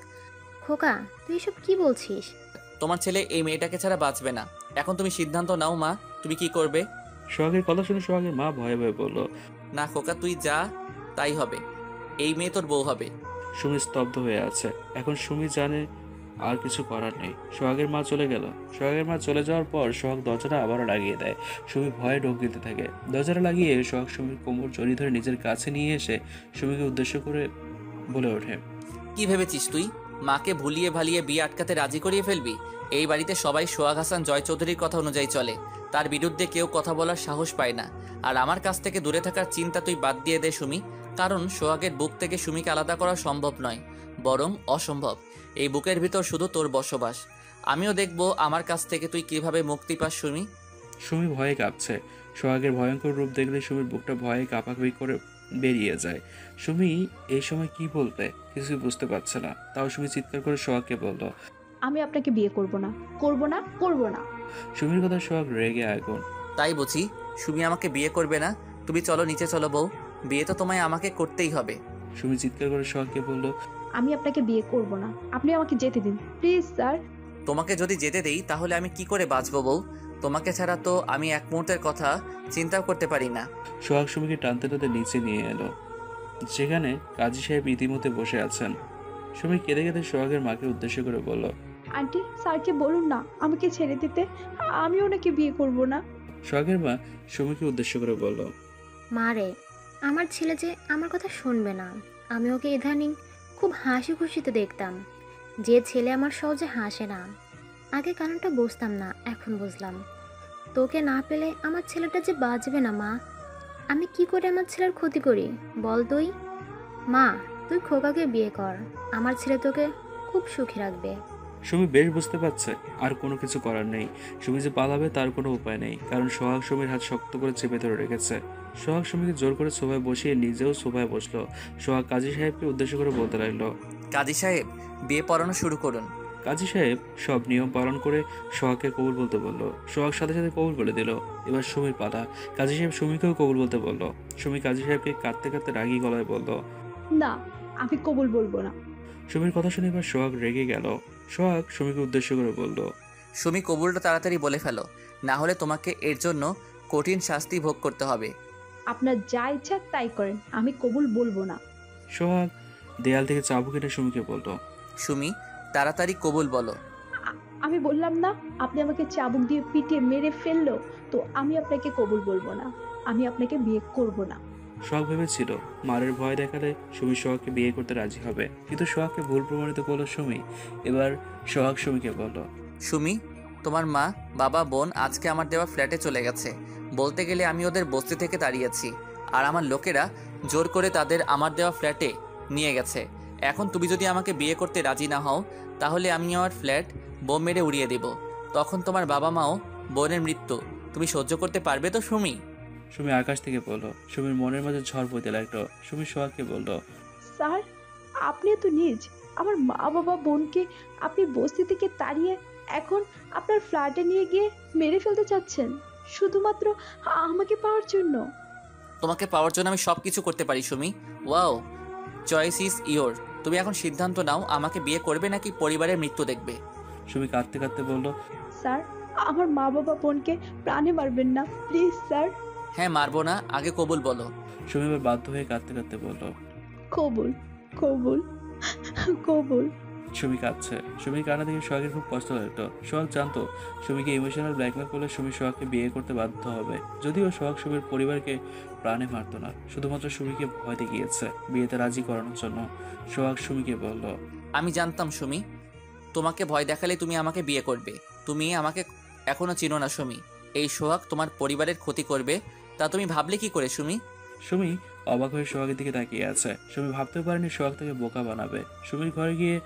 খোকা, তুই এসব কি বলছিস? তোমার ছেলে এই মেয়েটাকে ছাড়া বাঁচবে না। এখন তুমি সিদ্ধান্ত নাও মা, তুমি কি করবে? সোহাগের কথা শুনে সোহাগের মা ভয়ে ভয়ে বলল, না খোকা, তুই যা তাই হবে। এই মেয়ে তোর বউ হবে। সুমি স্তব্ধ হয়ে আছে। এখন সুমি জানে আর কিছু করার নেই। সোহাগের মা চলে গেল। সোহাগের মা চলে যাওয়ার পর সোহাগ দরজাটা আবারও লাগিয়ে দেয়। সুমি ভয়ে ঢোক দিতে থাকে। দরজাটা লাগিয়ে সোহাগ সুমির কোমর জড়িয়ে ধরে নিজের কাছে নিয়ে এসে সুমিকে উদ্দেশ্য করে বলে ওঠে, কি ভেবেছিস তুই মাকে ভুলিয়ে ভালিয়ে বিয়ে আটকাতে রাজি করিয়ে ফেলবি? এই বাড়িতে সবাই সোহাগ হাসান জয় চৌধুরীর কথা অনুযায়ী চলে। তার বিরুদ্ধে কেউ কথা বলার সাহস পায় না। আর আমার কাছ থেকে দূরে থাকার চিন্তা তুই বাদ দিয়ে দে সুমি। কারণ সোহাগের বুক থেকে সুমিকে আলাদা করা সম্ভব নয়, বরং অসম্ভব। এই বুকের ভিতর শুধু তোর বসবাস। আমিও দেখব আমার কাছ থেকে তুই কিভাবে মুক্তি পাস সুমি। সুমি ভয়ে কাঁপছে। সোহাগের ভয়ঙ্কর রূপ দেখলে সুমির বুকটা ভয়ে কাঁপাকাঁপি করে বেরিয়ে যায়। সুমি এই সময় কি বলবে কিছুই বুঝতে পারছে না। তাও সুমি চিৎকার করে সোহাগকে বলল, আমি আপনাকে বিয়ে করব না, করব না, করব না। সুমির কথা সোহাগ রেগে আগুন। তাই বুঝি সুমি আমাকে বিয়ে করবে না? তুমি চলো নিচে চলো বউ, বিয়ে তো তোমায় আমাকে করতেই হবে। সুমি চিৎকার করে সোহাগকে বলল, আমি আপনাকে বিয়ে করব না, আপনি আমাকে যেতে দিন প্লিজ স্যার। তোমাকে যদি যেতে দেই তাহলে আমি কি করে বাঁচবো বউ? তোমাকে ছাড়া তো আমি এক মুহূর্তের কথা চিন্তাও করতে পারি না। সোহাগ সুমিকে টানতে টানতে নিচে নিয়ে এলো, যেখানে কাজী সাহেব ইতিমধ্যে বসে আছেন। সুমি কেঁদে কেঁদে সোহাগের মাকে উদ্দেশ্য করে বলল, আন্টি, স্যারকে বলুন না আমাকে ছেড়ে দিতে, আমি ওনাকে বিয়ে করব না। সোহাগের মা সুমিকে উদ্দেশ্য করে বলল, মা রে, আমার ছেলে যে আমার কথা শুনবে না। আমি ওকে ইদানিং খুব হাসি খুশিতে দেখতাম। যে ছেলে আমার সহজে হাসে না। আগে কারণটা বুঝতাম না, এখন বুঝলাম। তোকে না পেলে আমার ছেলেটা যে বাঁচবে না মা। আমি কি করে আমার ছেলের ক্ষতি করি বল তুই? মা, তুই খোকাকে বিয়ে কর, আমার ছেলে তোকে খুব সুখী রাখবে। সুমি বেশ বুঝতে পারছে আর কোনো কিছু করার নেই। সুমি যে পালাবে তার কোনো উপায় নেই, কারণ সোহাগ সুমির হাত শক্ত করে চেপে ধরে রেখেছে। সোহাগ সুমিকে জোর করে সোফায় বসিয়ে নিজেও সোফায় বসলো। সোহাগ কাজী সাহেবকে উদ্দেশ্য করে বলতে লাগলো, কাজী সাহেব, বিয়ে পড়ানো শুরু করুন। কাজী সাহেব সব নিয়ম পালন করে সোহাগকে কবুল বলতে বলল। সোহাগ সাথে সাথে কবুল বলে দিল। এবার সুমির পালা। কাজী সাহেব সুমিকেও কবুল বলতে বলল। সুমি কাজী সাহেবকে কাঁদতে কাঁদতে রাগী গলায় বলল, না, আমি কবুল বলবো না। সুমির কথা শুনে এবার সোহাগ রেগে গেল। সোহাগ সুমিকে উদ্দেশ্য করে বলল, সুমি, কবুলটা তাড়াতাড়ি বলে ফেলো, না হলে তোমাকে এর জন্য কঠিন শাস্তি ভোগ করতে হবে। আপনার যা ইচ্ছা তাই করেন, আমি কবুল বলবো না। সোহাগ দেয়াল থেকে চাবুক এনে সুমিকে বলল, সুমি, তাড়াতাড়ি কবুল বলো। আমি বললাম না, আপনি আমাকে চাবুক দিয়ে পিটিয়ে মেরে ফেললো, তো আমি আপনাকে কবুল বলবো না, আমি আপনাকে বিয়ে করব না। সোহাগ ভেবেছিল মারের ভয় দেখালে সুমি সোহাগকে বিয়ে করতে রাজি হবে, কিন্তু সোহাগকে ভুল প্রমাণিত করলো সুমি। এবার সোহাগ সুমিকে বলল, সুমি, তোমার মা, বাবা, বোন আজকে আমার দেওয়া ফ্ল্যাটে চলে গেছে। বলতে গেলে আমি ওদের বস্তি থেকে তাড়িয়েছি, আর আমার লোকেরা জোর করে তাদের আমার দেওয়া ফ্ল্যাটে নিয়ে গেছে। এখন তুমি যদি আমাকে বিয়ে করতে রাজি না হও, তাহলে আমি আমার ফ্ল্যাট বোম মেরে উড়িয়ে দেব। তখন তোমার বাবা মাও বোনের মৃত্যু তুমি সহ্য করতে পারবে তো সুমি? সুমি আকাশ থেকে বলল। সুমির মনের মাঝে ঝড় বইতে লাগলো। সুমি সোহাগকে বলল, স্যার, আপনি তো নিজ আমার মা বাবা বোনকে আপনি বস্তি থেকে তাড়িয়ে এখন আপনার ফ্ল্যাটে নিয়ে গিয়ে মেরে ফেলতে চাচ্ছেন শুধুমাত্র আমাকে পাওয়ার জন্য। তোমাকে পাওয়ার জন্য আমি সব কিছু করতে পারি Sumi. Wow, choice is your. তুমি এখন সিদ্ধান্ত নাও, আমাকে বিয়ে করবে নাকি পরিবারের মৃত্যু দেখবে? সুমি কাঁদতে কাঁদতে বলল, স্যার, আমার মা বাবা বোনকে প্রাণে মারবেন না প্লিজ স্যার। হ্যাঁ মারবো না, আগে কবুল বলো। সুমি এবার বাধ্য হয়ে কাঁদতে কাঁদতে বলল, কবুল, কবুল, কবুল। সুমি কাঁদছে। সুমির কান্না দেখে সোহাগের খুব কষ্ট লাগতো। সোহাগ জানতো সুমিকে ইমোশনাল ব্ল্যাকমেল করলে সুমি সোহাগকে বিয়ে করতে বাধ্য হবে। যদিও সোহাগ সুমির পরিবারকে প্রাণে মারতো না, শুধুমাত্র সুমিকে ভয় দেখিয়েছে বিয়েতে রাজি করানোর জন্য। সোহাগ সুমিকে বলল, আমি জানতাম সুমি, তোমাকে ভয় দেখালে তুমি আমাকে বিয়ে করবে। তুমি আমাকে এখনো চিনো না সুমি। এই সোহাগ তোমার পরিবারের ক্ষতি করবে তা তুমি ভাবলে কি করে সুমি? সুমি অবাক হয়ে সোহাগের দিকে তাকিয়ে আছে। সুমি ভাবতে পারেনি সোহাগ তাকে বোকা বানাবে। সুমির ঘরে গিয়ে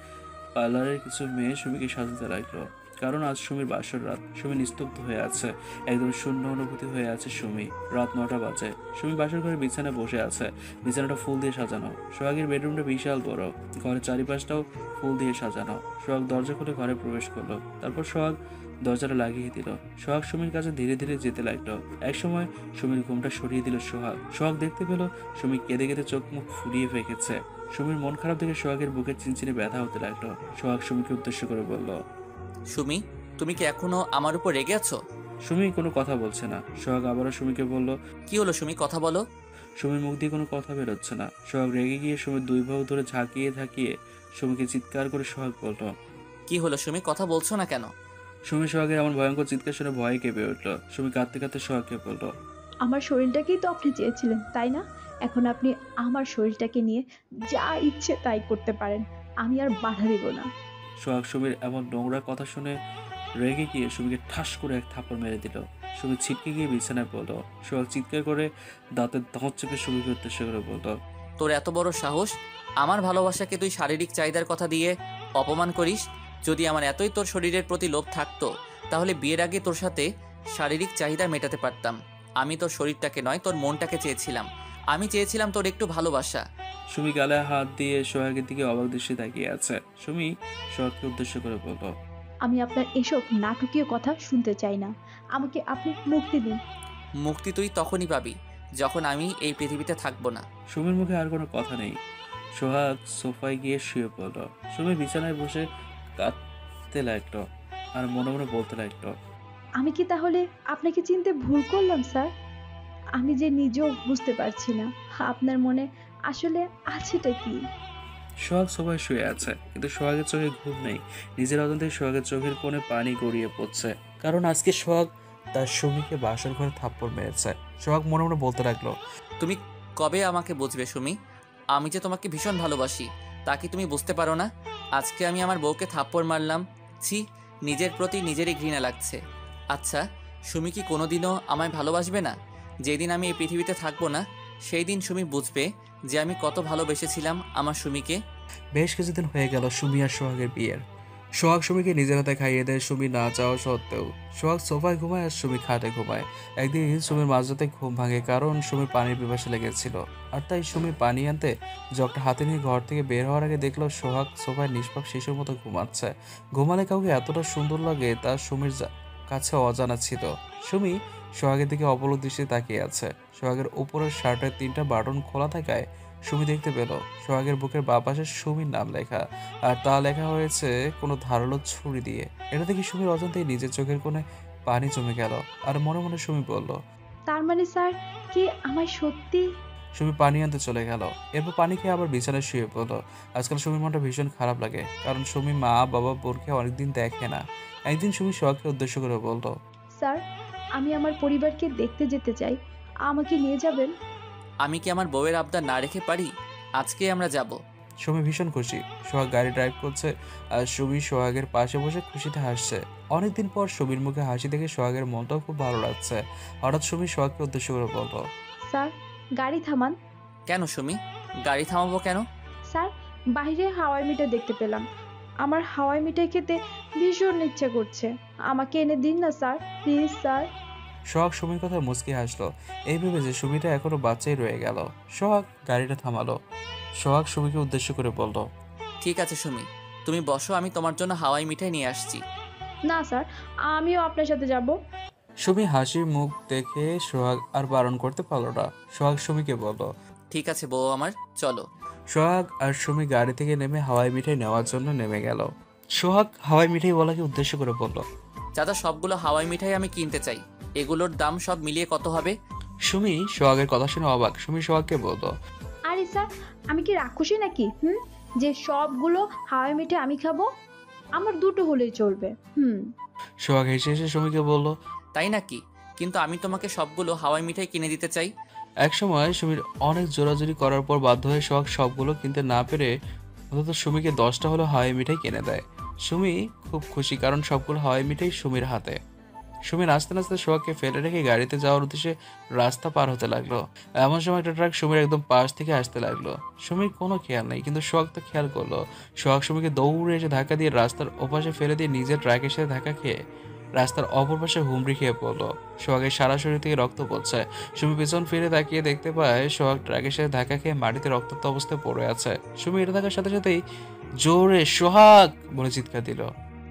পার্লারের কিছু মেয়ে সুমিকে সাজাতে লাগলো, কারণ আজ সুমির বাসর রাত। সুমি নিস্তব্ধ হয়ে আছে, একদম শূন্য অনুভূতি হয়ে আছে সুমি। রাত 9টা বাজে। সুমি বাসর ঘরে বিছানায় বসে আছে। বিছানাটা ফুল দিয়ে সাজানো। সোহাগের বেডরুমটা বিশাল বড়, ঘরের চারিপাশটাও ফুল দিয়ে সাজানো। সোহাগ দরজা খুলে ঘরে প্রবেশ করলো। তারপর সোহাগ দরজাটা লাগিয়ে দিল। সোহাগ সুমির কাছে ধীরে ধীরে যেতে লাগলো। একসময় সুমির ঘুমটা সরিয়ে দিল সোহাগ। সোহাগ দেখতে পেল সুমি কেঁদে কেঁদে চোখ মুখ ফুরিয়ে ফেঁকেছে। সুমির মন খারাপ দেখে সোহাগের বুকের চিনচিনে ব্যথা হতে লাগলো। সোহাগ সুমিকে উদ্দেশ্য করে বলল, সুমি, তুমি কি এখনো আমার উপর রেগে আছো? সুমি কোনো কথা বলছে না। সোহাগ আবারও সুমিকে বলল, কি হলো সুমি, কথা বলো। সুমির মুখ দিয়ে কোনো কথা বেরোচ্ছে না। সোহাগ রেগে গিয়ে সুমির দুই বাহু ধরে ঝাঁকিয়ে ঝাঁকিয়ে সুমিকে চিৎকার করে সোহাগ বলল, কি হলো সুমি, কথা বলছো না কেন? সুমি সোহাগের এমন ভয়ঙ্কর চিৎকার শুনে ভয়ে কেঁপে উঠলো। সুমি কাঁদতে কাঁদতে সোহাগকে বলল, আমার শরীরটাকেই তো আপনি চেয়েছিলেন তাই না? এখন আপনি আমার শরীরটাকে নিয়ে যা ইচ্ছে তাই করতে পারেন, আমি আর বাধা দেব না। সোহাগ সুমির এমন নোংরা কথা শুনে রেগে গিয়ে সুমিকে ঠাস করে এক থাপ্পড় মেরে দিল। সুমি ছিটকে গিয়ে বিছানায় পড়ল। সোহাগ চিৎকার করে দাঁতের দাঁত চেপে সুমিকে উদ্দেশ্য করে বলল, তোর এত বড় সাহস, আমার ভালোবাসাকে তুই শারীরিক চাহিদার কথা দিয়ে অপমান করিস। যদি আমার এতই তোর শরীরের প্রতি লোভ থাকতো তাহলে বিয়ের আগে তোর সাথে শারীরিক চাহিদা মেটাতে পারতাম। আমি তোর শরীরটাকে নয়, তোর মনটাকে চেয়েছিলাম। আমি চেয়েছিলাম তোর একটু ভালোবাসা। সুমি গালে হাত দিয়ে সোহাগের দিকে অবাক দৃষ্টি তাকিয়ে আছে। সুমি সোহাগকে উদ্দেশ্য করে বলল, আমি আপনার এসব নাটকীয় কথা শুনতে চাই না, আমাকে আপনি মুক্তি দিন। মুক্তি তুই তখনই পাবি যখন আমি এই পৃথিবীতে থাকবো না। সুমির মুখে আর কোনো কথা নেই। সোহাগ সোফায় গিয়ে শুয়ে পড়ল। সুমি বিছানায় বসে কাঁদতে লাগলো আর মনে মনে বলতে লাগলো, আমি কি তাহলে আপনাকে চিনতে ভুল করলাম স্যার? আমি যে নিজেও বুঝতে পারছি না আপনার মনে আসলে আছেটা কি। সোহাগ সোফায় শুয়ে আছে, কিন্তু সোহাগের চোখে ঘুম নেই। নিজের অজান্তে সোহাগের চোখের কোণে পানি গড়িয়ে পড়ছে, কারণ আজকে সোহাগ তার সুমিকে বাসর ঘরে থাপ্পড় মেরেছে। সোহাগ মনে মনে বলতে লাগলো, তুমি কবে আমাকে বুঝবে সুমি? আমি যে তোমাকে ভীষণ ভালোবাসি, তা কি তুমি বুঝতে পারো না? আজকে আমি আমার বউকে থাপ্পড় মারলাম। ছি, নিজের প্রতি নিজেরই ঘৃণা লাগছে। আচ্ছা, সুমি কি কোনোদিনও আমায় ভালোবাসবে না? যেদিন আমি এই পৃথিবীতে থাকবো না সেই দিন সুমি বুঝবে যে আমি কত ভালোবেসেছিলাম আমার সুমিকে। বেশ কিছুদিন হয়ে গেল সুমি আর সোহাগের বিয়ের। সোহাগ সুমিকে নিজের হাতে খাইয়ে দেয়, সুমি না চাওয়া সত্ত্বেও। সোহাগ সোফায় ঘুমায় আর সুমি খাটে ঘুমায়। একদিন সুমির মাঝরাতে ঘুম ভাঙে, কারণ সুমির পানির পিপাসা লেগেছিল। আর তাই সুমি পানি আনতে জগটা হাতে নিয়ে ঘর থেকে বের হওয়ার আগে দেখলো সোহাগ সোফায় নিষ্পাপ শিশুর মতো ঘুমাচ্ছে। ঘুমালে কাউকে এতটা সুন্দর লাগে তা সুমির কাছে অজানা ছিল। সুমি সোহাগের দিকে অপলক দৃষ্টিতে তাকিয়ে আছে। সোহাগের উপরের শার্টের 3টা বাটন খোলা থাকায় সুমি দেখতে পেল সোহাগের বুকের বাঁ পাশে সুমির নাম লেখা, আর তা লেখা হয়েছে কোনো ধারালো ছুরি দিয়ে। এটা দেখে সুমির অজান্তেই নিজের চোখের কোণে পানি জমে গেল, আর মনে মনে সুমি বলল, তার মানে স্যার কি আমায় সত্যি? সুমি পানি আনতে চলে গেল। এরপর পানি খেয়ে আবার বিছানায় শুয়ে পড়ল। আজকাল সুমির মনটা ভীষণ খারাপ লাগে, কারণ সুমি মা বাবা বোনকে অনেকদিন দেখে না। একদিন সুমি সোহাগকে উদ্দেশ্য করে বলল, স্যার, আমি আমার পরিবারকে দেখতে যেতে চাই, আমাকে নিয়ে যাবেন? আমি কি আমার বউয়ের আবদার না রেখে পারি? আজকে আমরা যাব। সুমি ভীষণ খুশি। সোহাগ গাড়ি ড্রাইভ করছে আর সুমি সোহাগের পাশে বসে খুশিতে হাসছে। অনেকদিন পর সুমির মুখে হাসি দেখে সোহাগের মনটাও খুব ভালো লাগছে। হঠাৎ সুমি সোহাগকে উদ্দেশ্য করে বলল, স্যার, গাড়ি থামান। কেন সুমি, গাড়ি থামাবো কেন? স্যার, বাইরে হাওয়াই মিঠাই দেখতে পেলাম, আমার হাওয়াই মিঠাই খেতে ভীষণ ইচ্ছে করছে, আমাকে এনে দিন না স্যার, প্লিজ স্যার। সোহাগ সুমির কথা মুচকি হাসলো, এই ভেবে যে সুমিটা এখনো বাচ্চাই রয়ে গেল। সোহাগ গাড়িটা থামালো। সোহাগ সুমিকে উদ্দেশ্য করে বলল, ঠিক আছে সুমি, তুমি বসো, আমি তোমার জন্য হাওয়াই মিঠাই নিয়ে আসছি। না স্যার, আমিও আপনার সাথে যাব। সুমি হাসির মুখ দেখে সোহাগ আর বারণ করতে পারলো না। সোহাগ সুমিকে বলল, ঠিক আছে বউ আমার, চলো। সোহাগ আর সুমি গাড়ি থেকে নেমে হাওয়াই মিঠাই নেওয়ার জন্য নেমে গেল। সোহাগ হাওয়াই মিঠাই ওয়ালাকে উদ্দেশ্য করে বলল। চাচা, সবগুলো হাওয়াই মিঠাই আমি কিনতে চাই। এগুলোর দাম সব মিলিয়ে কত হবে? সুমি সোহাগের কথা শুনে অবাক। সুমি সোহাগকে বলল, আরে স্যার, আমি কি রাক্ষসী নাকি যে সবগুলো হাওয়াই মিঠাই আমি খাবো? আমার দুটো হলেই চলবে। সোহাগ হেসে হেসে সুমিকে বলল, তাই নাকি? কিন্তু আমি তোমাকে সবগুলো হাওয়াই মিঠাই কিনে দিতে চাই। একসময় সুমির অনেক জোরাজুরি করার পর বাধ্য হয়ে সোহাগ সবগুলো কিনতে না পেরে অন্তত সুমিকে 10টা হলো হাওয়াই মিঠাই কিনে দেয়। সুমি খুব খুশি, কারণ সবগুলো হাওয়াই মিঠাই সুমির হাতে। সুমি নাচতে নাচতে সোহাগকে ফেলে রেখে গাড়িতে যাওয়ার উদ্দেশ্যে রাস্তা পার হতে লাগলো। এমন সময় একটা ট্রাক সুমির একদম পাশ থেকে আসতে লাগলো। সুমির কোনো খেয়াল নেই, কিন্তু সোহাগ তো খেয়াল করলো। সোহাগ সুমিকে দৌড়ে এসে ধাক্কা দিয়ে রাস্তার ওপাশে ফেলে দিয়ে নিজের ট্রাকের সাথে ধাক্কা খেয়ে রাস্তার অপর পাশে হুমড়ি খেয়ে পড়লো। সোহাগের সারা শরীর থেকে রক্ত পড়ছে। সুমি পেছন ফিরে তাকিয়ে দেখতে পায় সোহাগ ট্রাকের সাথে ধাক্কা খেয়ে মাটিতে রক্তাক্ত অবস্থায় পড়ে আছে। সুমি এটা দেখার সাথে সাথেই জোরে সোহাগ বলে চিৎকার দিল।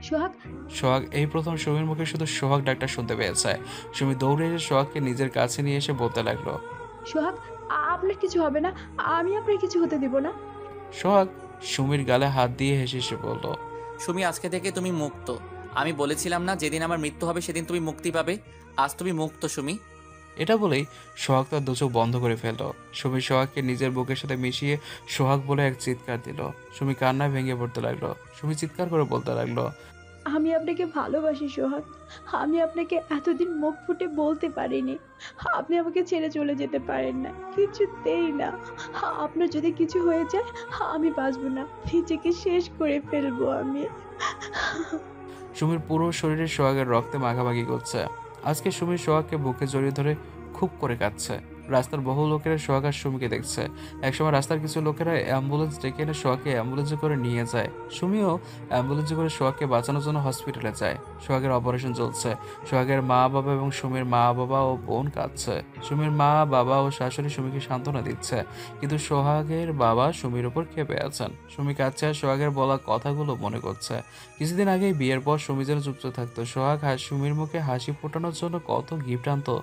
সোহাগ, সোহাগ এই প্রথম সুমির মুখে শুধু সোহাগ ডাকটা শুনতে পেয়েছে। সুমি দৌড়ে এসে সোহাগকে নিজের কাছে নিয়ে এসে বলতে লাগলো, সোহাগ, আপনার কিছু হবে না, আমি আপনার কিছু হতে দিব না। সোহাগ সুমির গালে হাত দিয়ে হেসে হেসে বলল, সুমি, আজকে থেকে তুমি মুক্ত। আমি বলেছিলাম না যেদিন আমার মৃত্যু হবে সেদিন তুমি মুক্তি পাবে? আজ তুমি মুক্ত সুমি। এটা বলেই সোহাগ তার দু চোখ বন্ধ করে ফেলল। সুমি সোহাগকে নিজের বুকের সাথে মিশিয়ে সোহাগ বলে এক চিৎকার দিল। সুমি কান্নায় ভেঙে পড়তে লাগলো। সুমি চিৎকার করে বলতে লাগলো, আমি আপনাকে ভালোবাসি সোহাগ। আমি আপনাকে এতদিন মুখ ফুটে বলতে পারিনি। আপনি আমাকে ছেড়ে চলে যেতে পারেন না, কিছুতেই না। আপনার যদি কিছু হয়ে যায় আমি বাঁচবো না, নিজেকে শেষ করে ফেলবো আমি। সুমির পুরো শরীরে সোহাগের রক্তে মাখামাখি করছে। আজকে সুমি সোহাগকে বুকে জড়িয়ে ধরে খুব করে কাঁদছে। রাস্তার বহু লোকেরা সোহাগ আর সুমিকে দেখছে। একসময় রাস্তার কিছু লোকেরা অ্যাম্বুলেন্স ডেকে এনে সোহাগকে অ্যাম্বুলেন্সে করে নিয়ে যায়। সুমিও অ্যাম্বুলেন্সে করে সোহাগকে বাঁচানোর জন্য হসপিটালে যায়। সোহাগের অপারেশন চলছে। সোহাগের মা বাবা এবং সুমির মা বাবা ও বোন কাঁদছে। সুমির মা বাবা ও শাশুড়ি সুমিকে সান্ত্বনা দিচ্ছে, কিন্তু সোহাগের বাবা সুমির উপর ক্ষেপে আছেন। সুমি কাঁদছে আর সোহাগের বলা কথাগুলো মনে করছে। কিছুদিন আগেই বিয়ের পর সুমি যেন চুপচাপ থাকতো। সোহাগ সুমির মুখে হাসি ফোটানোর জন্য কত গিফট আনতো,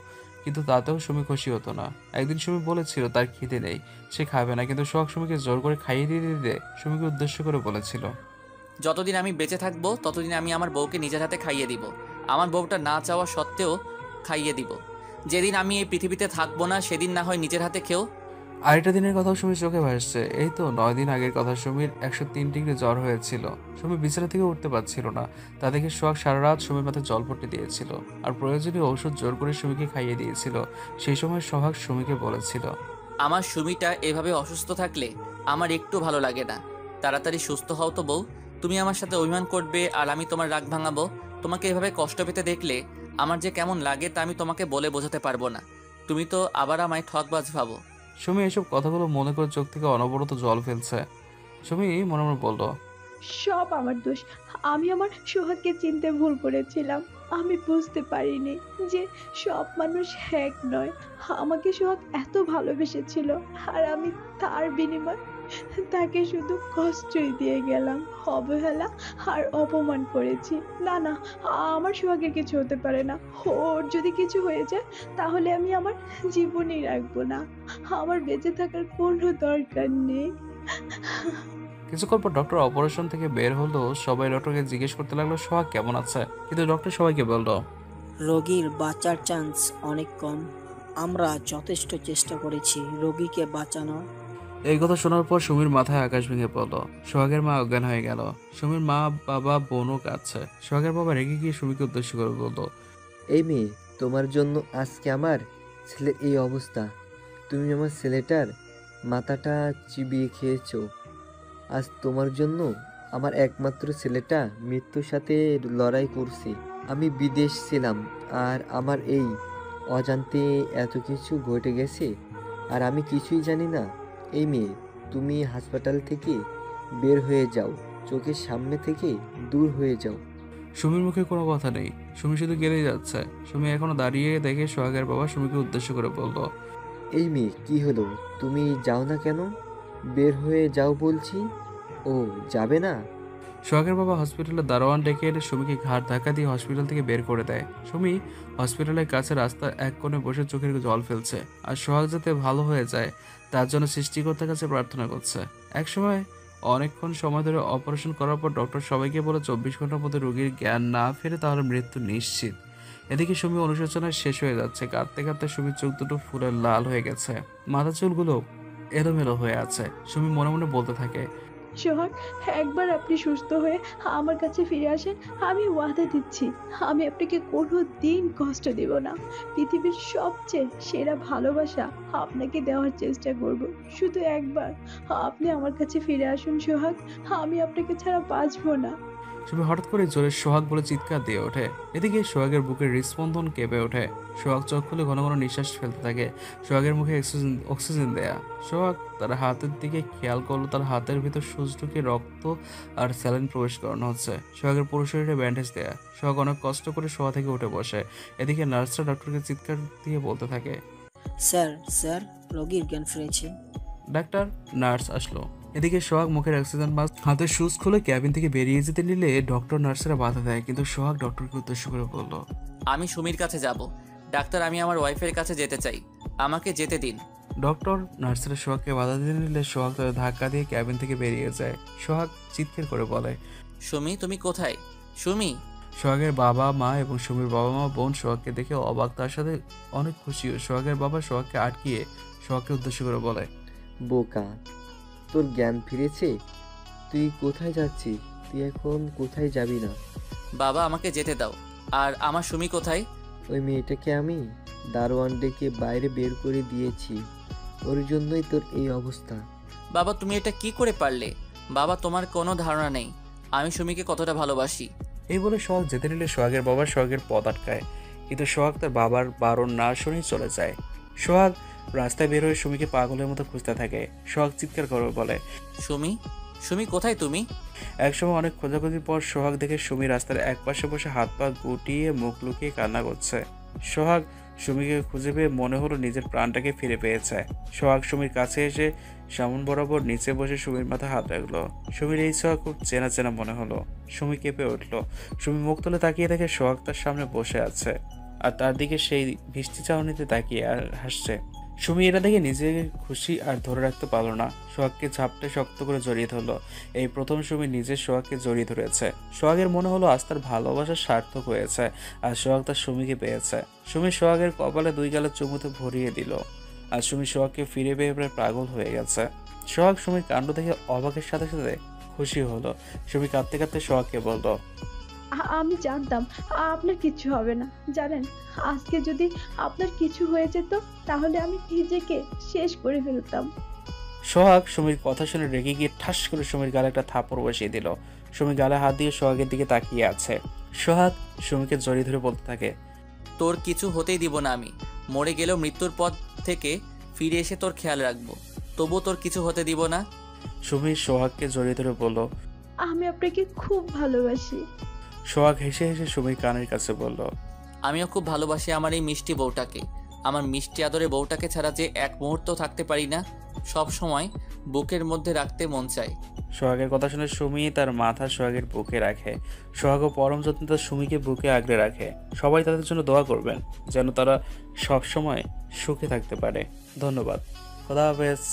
কিন্তু তাতেও সুমি খুশি হতো না। একদিন সুমি বলেছিল তার খিদে নেই, সে খাবে না, কিন্তু সোহাগ সুমিকে জোর করে খাইয়ে দিতে দিতে সুমিকে উদ্দেশ্য করে বলেছিল, যতদিন আমি বেঁচে থাকবো ততদিন আমি আমার বউকে নিজের হাতে খাইয়ে দিব। আমার বউটা না চাওয়া সত্ত্বেও খাইয়ে দিব। যেদিন আমি এই পৃথিবীতে থাকবো না সেদিন না হয় নিজের হাতে খেও। আরেকটা দিনের কথাও সুমির চোখে ভাসছে। এই তো 9 দিন আগের কথা। সুমির 103 ডিগ্রি জ্বর হয়েছিল। সুমি বিছানা থেকে উঠতে পারছিল না। তা দেখে সোহাগ সারা রাত সুমির মাথায় জলপট্টি দিয়েছিল আর প্রয়োজনীয় ঔষধ জোর করে সুমিকে খাইয়ে দিয়েছিল। সেই সময় সোহাগ সুমিকে বলেছিল, আমার সুমিটা এভাবে অসুস্থ থাকলে আমার একটু ভালো লাগে না। তাড়াতাড়ি সুস্থ হও তো বউ। তুমি আমার সাথে অভিমান করবে আর আমি তোমার রাগ ভাঙাবো। তোমাকে এভাবে কষ্ট পেতে দেখলে আমার যে কেমন লাগে তা আমি তোমাকে বলে বোঝাতে পারবো না। তুমি তো আবার আমায় ঠকবাজ ভাবো। সুমি এসব কথাগুলো মনে করে চোখ থেকে অনবরত জল ফেলছে। সুমি মনে মনে বলল, সব আমার দোষ। আমি আমার সোহাগকে চিনতে ভুল করেছিলাম। আমি বুঝতে পারিনি যে সব মানুষ এক নয়। আমাকে সোহাগ এত ভালোবেসেছিল আর আমি তার বিনিময়ে তাকে শুধু কষ্টই দিয়ে গেলাম, অবহেলা আর অপমান করেছি। না না, আমার সোহাগের কিছু হতে পারে না। ওর যদি কিছু হয়ে যায় তাহলে আমি আমার জীবনই রাখবো না। আমার বেঁচে থাকার কোনো দরকার নেই। কিছুক্ষণ পর ডক্টর অপারেশন থেকে বের হলো। সবাই ডক্টরকে জিজ্ঞেস করতে লাগলো সোহাগ কেমন আছে, কিন্তু ডক্টর সবাইকে বলল, রোগীর বাঁচার চান্স অনেক কম। আমরা যথেষ্ট চেষ্টা করেছি রোগীকে বাঁচানো। এই কথা শোনার পর সুমির মাথায় আকাশ ভেঙে পড়লো। সোহাগের মা অজ্ঞান হয়ে গেল। সুমির মা বাবা বোনও কাঁদছে। সোহাগের বাবা রেগে গিয়ে সুমিকে উদ্দেশ্য করে বলল, এই মেয়ে, তোমার জন্য আজকে আমার ছেলের এই অবস্থা। তুমি আমার ছেলেটার মাথাটা চিবিয়ে খেয়েছো। আজ তোমার জন্য আমার একমাত্র ছেলেটা মৃত্যুর সাথে লড়াই করছে। আমি বিদেশ ছিলাম আর আমার এই অজান্তে এত কিছু ঘটে গেছে আর আমি কিছুই জানি না। এই মেয়ে, তুমি হাসপাতাল থেকে বের হয়ে যাও, চোখের সামনে থেকে দূর হয়ে যাও। সুমির মুখে কোনো কথা নেই। সুমি শুধু গেলেই যাচ্ছে। সুমি এখনো দাঁড়িয়ে দেখে সোহাগের বাবা সুমিকে উদ্দেশ্য করে বলল, এই মেয়ে, কি হলো? তুমি যাও না কেন? বের হয়ে যাও বলছি। ও যাবে না? সোহাগের বাবা হসপিটালের দারোয়ান ডেকে এনে সুমিকে ঘাড় ধাক্কা দিয়ে হসপিটাল থেকে বের করে দেয়। সুমি হসপিটালের কাছে রাস্তার এক কোণে বসে চোখের জল ফেলছে আর সোহাগ যাতে ভালো হয়ে যায় তার জন্য সৃষ্টিকর্তার কাছে প্রার্থনা করছে। একসময় অনেকক্ষণ সময় ধরে অপারেশন করার পর ডক্টর সবাইকে বলে 24 ঘন্টার মধ্যে রোগীর জ্ঞান না ফেরে তাহলে মৃত্যু নিশ্চিত। এদিকে সুমি অনুশোচনায় শেষ হয়ে যাচ্ছে। কাঁদতে কাঁদতে সুমির চোখ দুটো ফুলে লাল হয়ে গেছে, মাথা চুলগুলো এলোমেলো হয়ে আছে। সুমি মনে মনে বলতে থাকে, সোহাগ, একবার আপনি সুস্থ হয়ে আমার কাছে ফিরে আসেন, আমি ওয়াদা দিচ্ছি আমি আপনাকে কোনো দিন কষ্ট দেব না। পৃথিবীর সবচেয়ে সেরা ভালোবাসা আপনাকে দেওয়ার চেষ্টা করব। শুধু একবার আপনি আমার কাছে ফিরে আসুন সোহাগ, আমি আপনাকে ছাড়া বাঁচবো না। সুমি হঠাৎ করে জোরে সোহাগ বলে চিৎকার দিয়ে ওঠে। এদিকে সোহাগের বুকের হৃদস্পন্দন কেঁপে ওঠে। সোহাগ চোখ খুলে ঘন ঘন নিঃশ্বাস ফেলতে থাকে। সোহাগের মুখে অক্সিজেন দেয়া। সোহাগ তার হাতের দিকে খেয়াল করলো, তার হাতের ভিতর সুচ ঢুকে রক্ত আর স্যালাইন প্রবেশ করানো হচ্ছে। সোহাগের পুরো শরীরে ব্যান্ডেজ দেয়া। সোহাগ অনেক কষ্ট করে শোয়া থেকে উঠে বসে। এদিকে নার্সরা ডক্টরকে চিৎকার দিয়ে বলতে থাকে, স্যার স্যার, রোগীর জ্ঞান ফিরেছে। ডাক্তার। নার্স আসলো। এদিকে সোহাগ মুখের অক্সিজেন মাস্ক হাতের সুচ খুলে ক্যাবিন থেকে বেরিয়ে যেতে নিলে ডক্টর নার্সেরা বাধা দেয়, কিন্তু সোহাগ ডক্টরকে উদ্দেশ্য করে বলল, আমি সুমির কাছে যাব। ডাক্তার, আমি আমার ওয়াইফের কাছে যেতে চাই, আমাকে যেতে দিন। ডক্টর নার্সেরা সোহাগকে বাধা দিতে নিলে সোহাগ তাদের ধাক্কা দিয়ে ক্যাবিন থেকে বেরিয়ে যায়। সোহাগ চিৎকার করে বলে, সুমি, তুমি কোথায়? সুমি। সোহাগের বাবা মা এবং সুমির বাবা মা বোন সোহাগকে দেখে অবাক, তার সাথে অনেক খুশিও। সোহাগের বাবা সোহাগকে আটকিয়ে সোহাগকে উদ্দেশ্য করে বলে, বোকা, তোর জ্ঞান ফিরেছে? তুই কোথায় যাচ্ছিস? তুই এখন কোথায় যাবি না? বাবা, আমাকে যেতে দাও। আর আমার সুমি কোথায়? ওই মেয়েটাকে আমি দারোয়ান ডেকে বাইরে বের করে দিয়েছি, ওর জন্যই তোর এই অবস্থা। বাবা, তুমি এটা কি করে পারলে? বাবা, তোমার কোনো ধারণা নেই আমি সুমিকে কতটা ভালোবাসি। এই বলে সোহাগ যেতে নিলে সোহাগের বাবা সোহাগের পথ আটকায়, কিন্তু সোহাগ তার বাবার বারণ না শুনেই চলে যায়। সোহাগ রাস্তায় বের হয়ে সুমিকে পাগলের মতো খুঁজতে থাকে। সোহাগ চিৎকার করে বলে, সুমি, সুমি কোথায় তুমি? একসময় অনেক খোঁজাখুঁজির পর সোহাগ দেখে সুমি রাস্তার এক পাশে বসে হাত পা গুটিয়ে মুখ লুকিয়ে কান্না করছে। সোহাগ সুমিকে খুঁজে পেয়ে মনে হলো নিজের প্রাণটাকে ফিরে পেয়েছে। সোহাগ সুমির কাছে এসে সামন বরাবর নিচে বসে সুমির মাথায় হাত রাখলো। সুমির এই ছোঁয়া খুব চেনা চেনা মনে হলো। সুমি কেঁপে উঠলো। সুমি মুখ তুলে তাকিয়ে দেখে সোহাগ তার সামনে বসে আছে আর তার দিকে সেই বৃষ্টি চাউনিতে তাকিয়ে আর হাসছে। সুমি এটা দেখে নিজেকে খুশি আর ধরে রাখতে পারলো না। সোহাগকে ঝাপটে শক্ত করে জড়িয়ে ধরলো। এই প্রথম সুমি নিজের সোহাগকে জড়িয়ে ধরেছে। সোহাগের মনে হলো আজ তার ভালোবাসা সার্থক হয়েছে আর সোহাগ তার সুমিকে পেয়েছে। সুমি সোহাগের কপালে দুই গালে চুমুতে ভরিয়ে দিল আর সুমি সোহাগকে ফিরে পেয়ে প্রায় পাগল হয়ে গেছে। সোহাগ সুমির কাণ্ড দেখে অবাকের সাথে সাথে খুশি হলো। সুমি কাঁদতে কাঁদতে সোহাগকে বলল, আমি জানতাম আপনার কিছু হবে না। জানেন, আজকে যদি আপনার কিছু হয়ে যেত তাহলে আমি নিজেকে শেষ করে ফেলতাম। সোহাগ সুমির কথা শুনে রেগে গিয়ে ঠাস করে সুমির গালে একটা থাপড় বসিয়ে দিল। সুমি গালে হাত দিয়ে সোহাগের দিকে তাকিয়ে আছে। সোহাগ সুমিকে জড়িয়ে ধরে বলতে থাকে, তোর কিছু হতেই দিব না আমি। মরে গেলেও মৃত্যুর পথ থেকে ফিরে এসে তোর খেয়াল রাখবো, তবুও তোর কিছু হতে দিব না। সুমি সোহাগকে জড়িয়ে ধরে বলল, আমি আপনাকে খুব ভালোবাসি। সোহাগ হেসে হেসে সুমির কানের কাছে বলল, আমিও খুব ভালোবাসি আমার এই মিষ্টি বউটাকে। আমার মিষ্টি আদরে বউটাকে ছাড়া যে এক মুহূর্ত থাকতে পারি না, সব সময় বুকের মধ্যে রাখতে মন চায়। সোহাগের কথা শুনে সুমি তার মাথা সোহাগের বুকে রাখে। সোহাগও পরম যত্নে তার সুমিকে বুকে আগলে রাখে। সবাই তাদের জন্য দোয়া করবেন যেন তারা সব সময় সুখে থাকতে পারে। ধন্যবাদ। খোদা হাফেজ।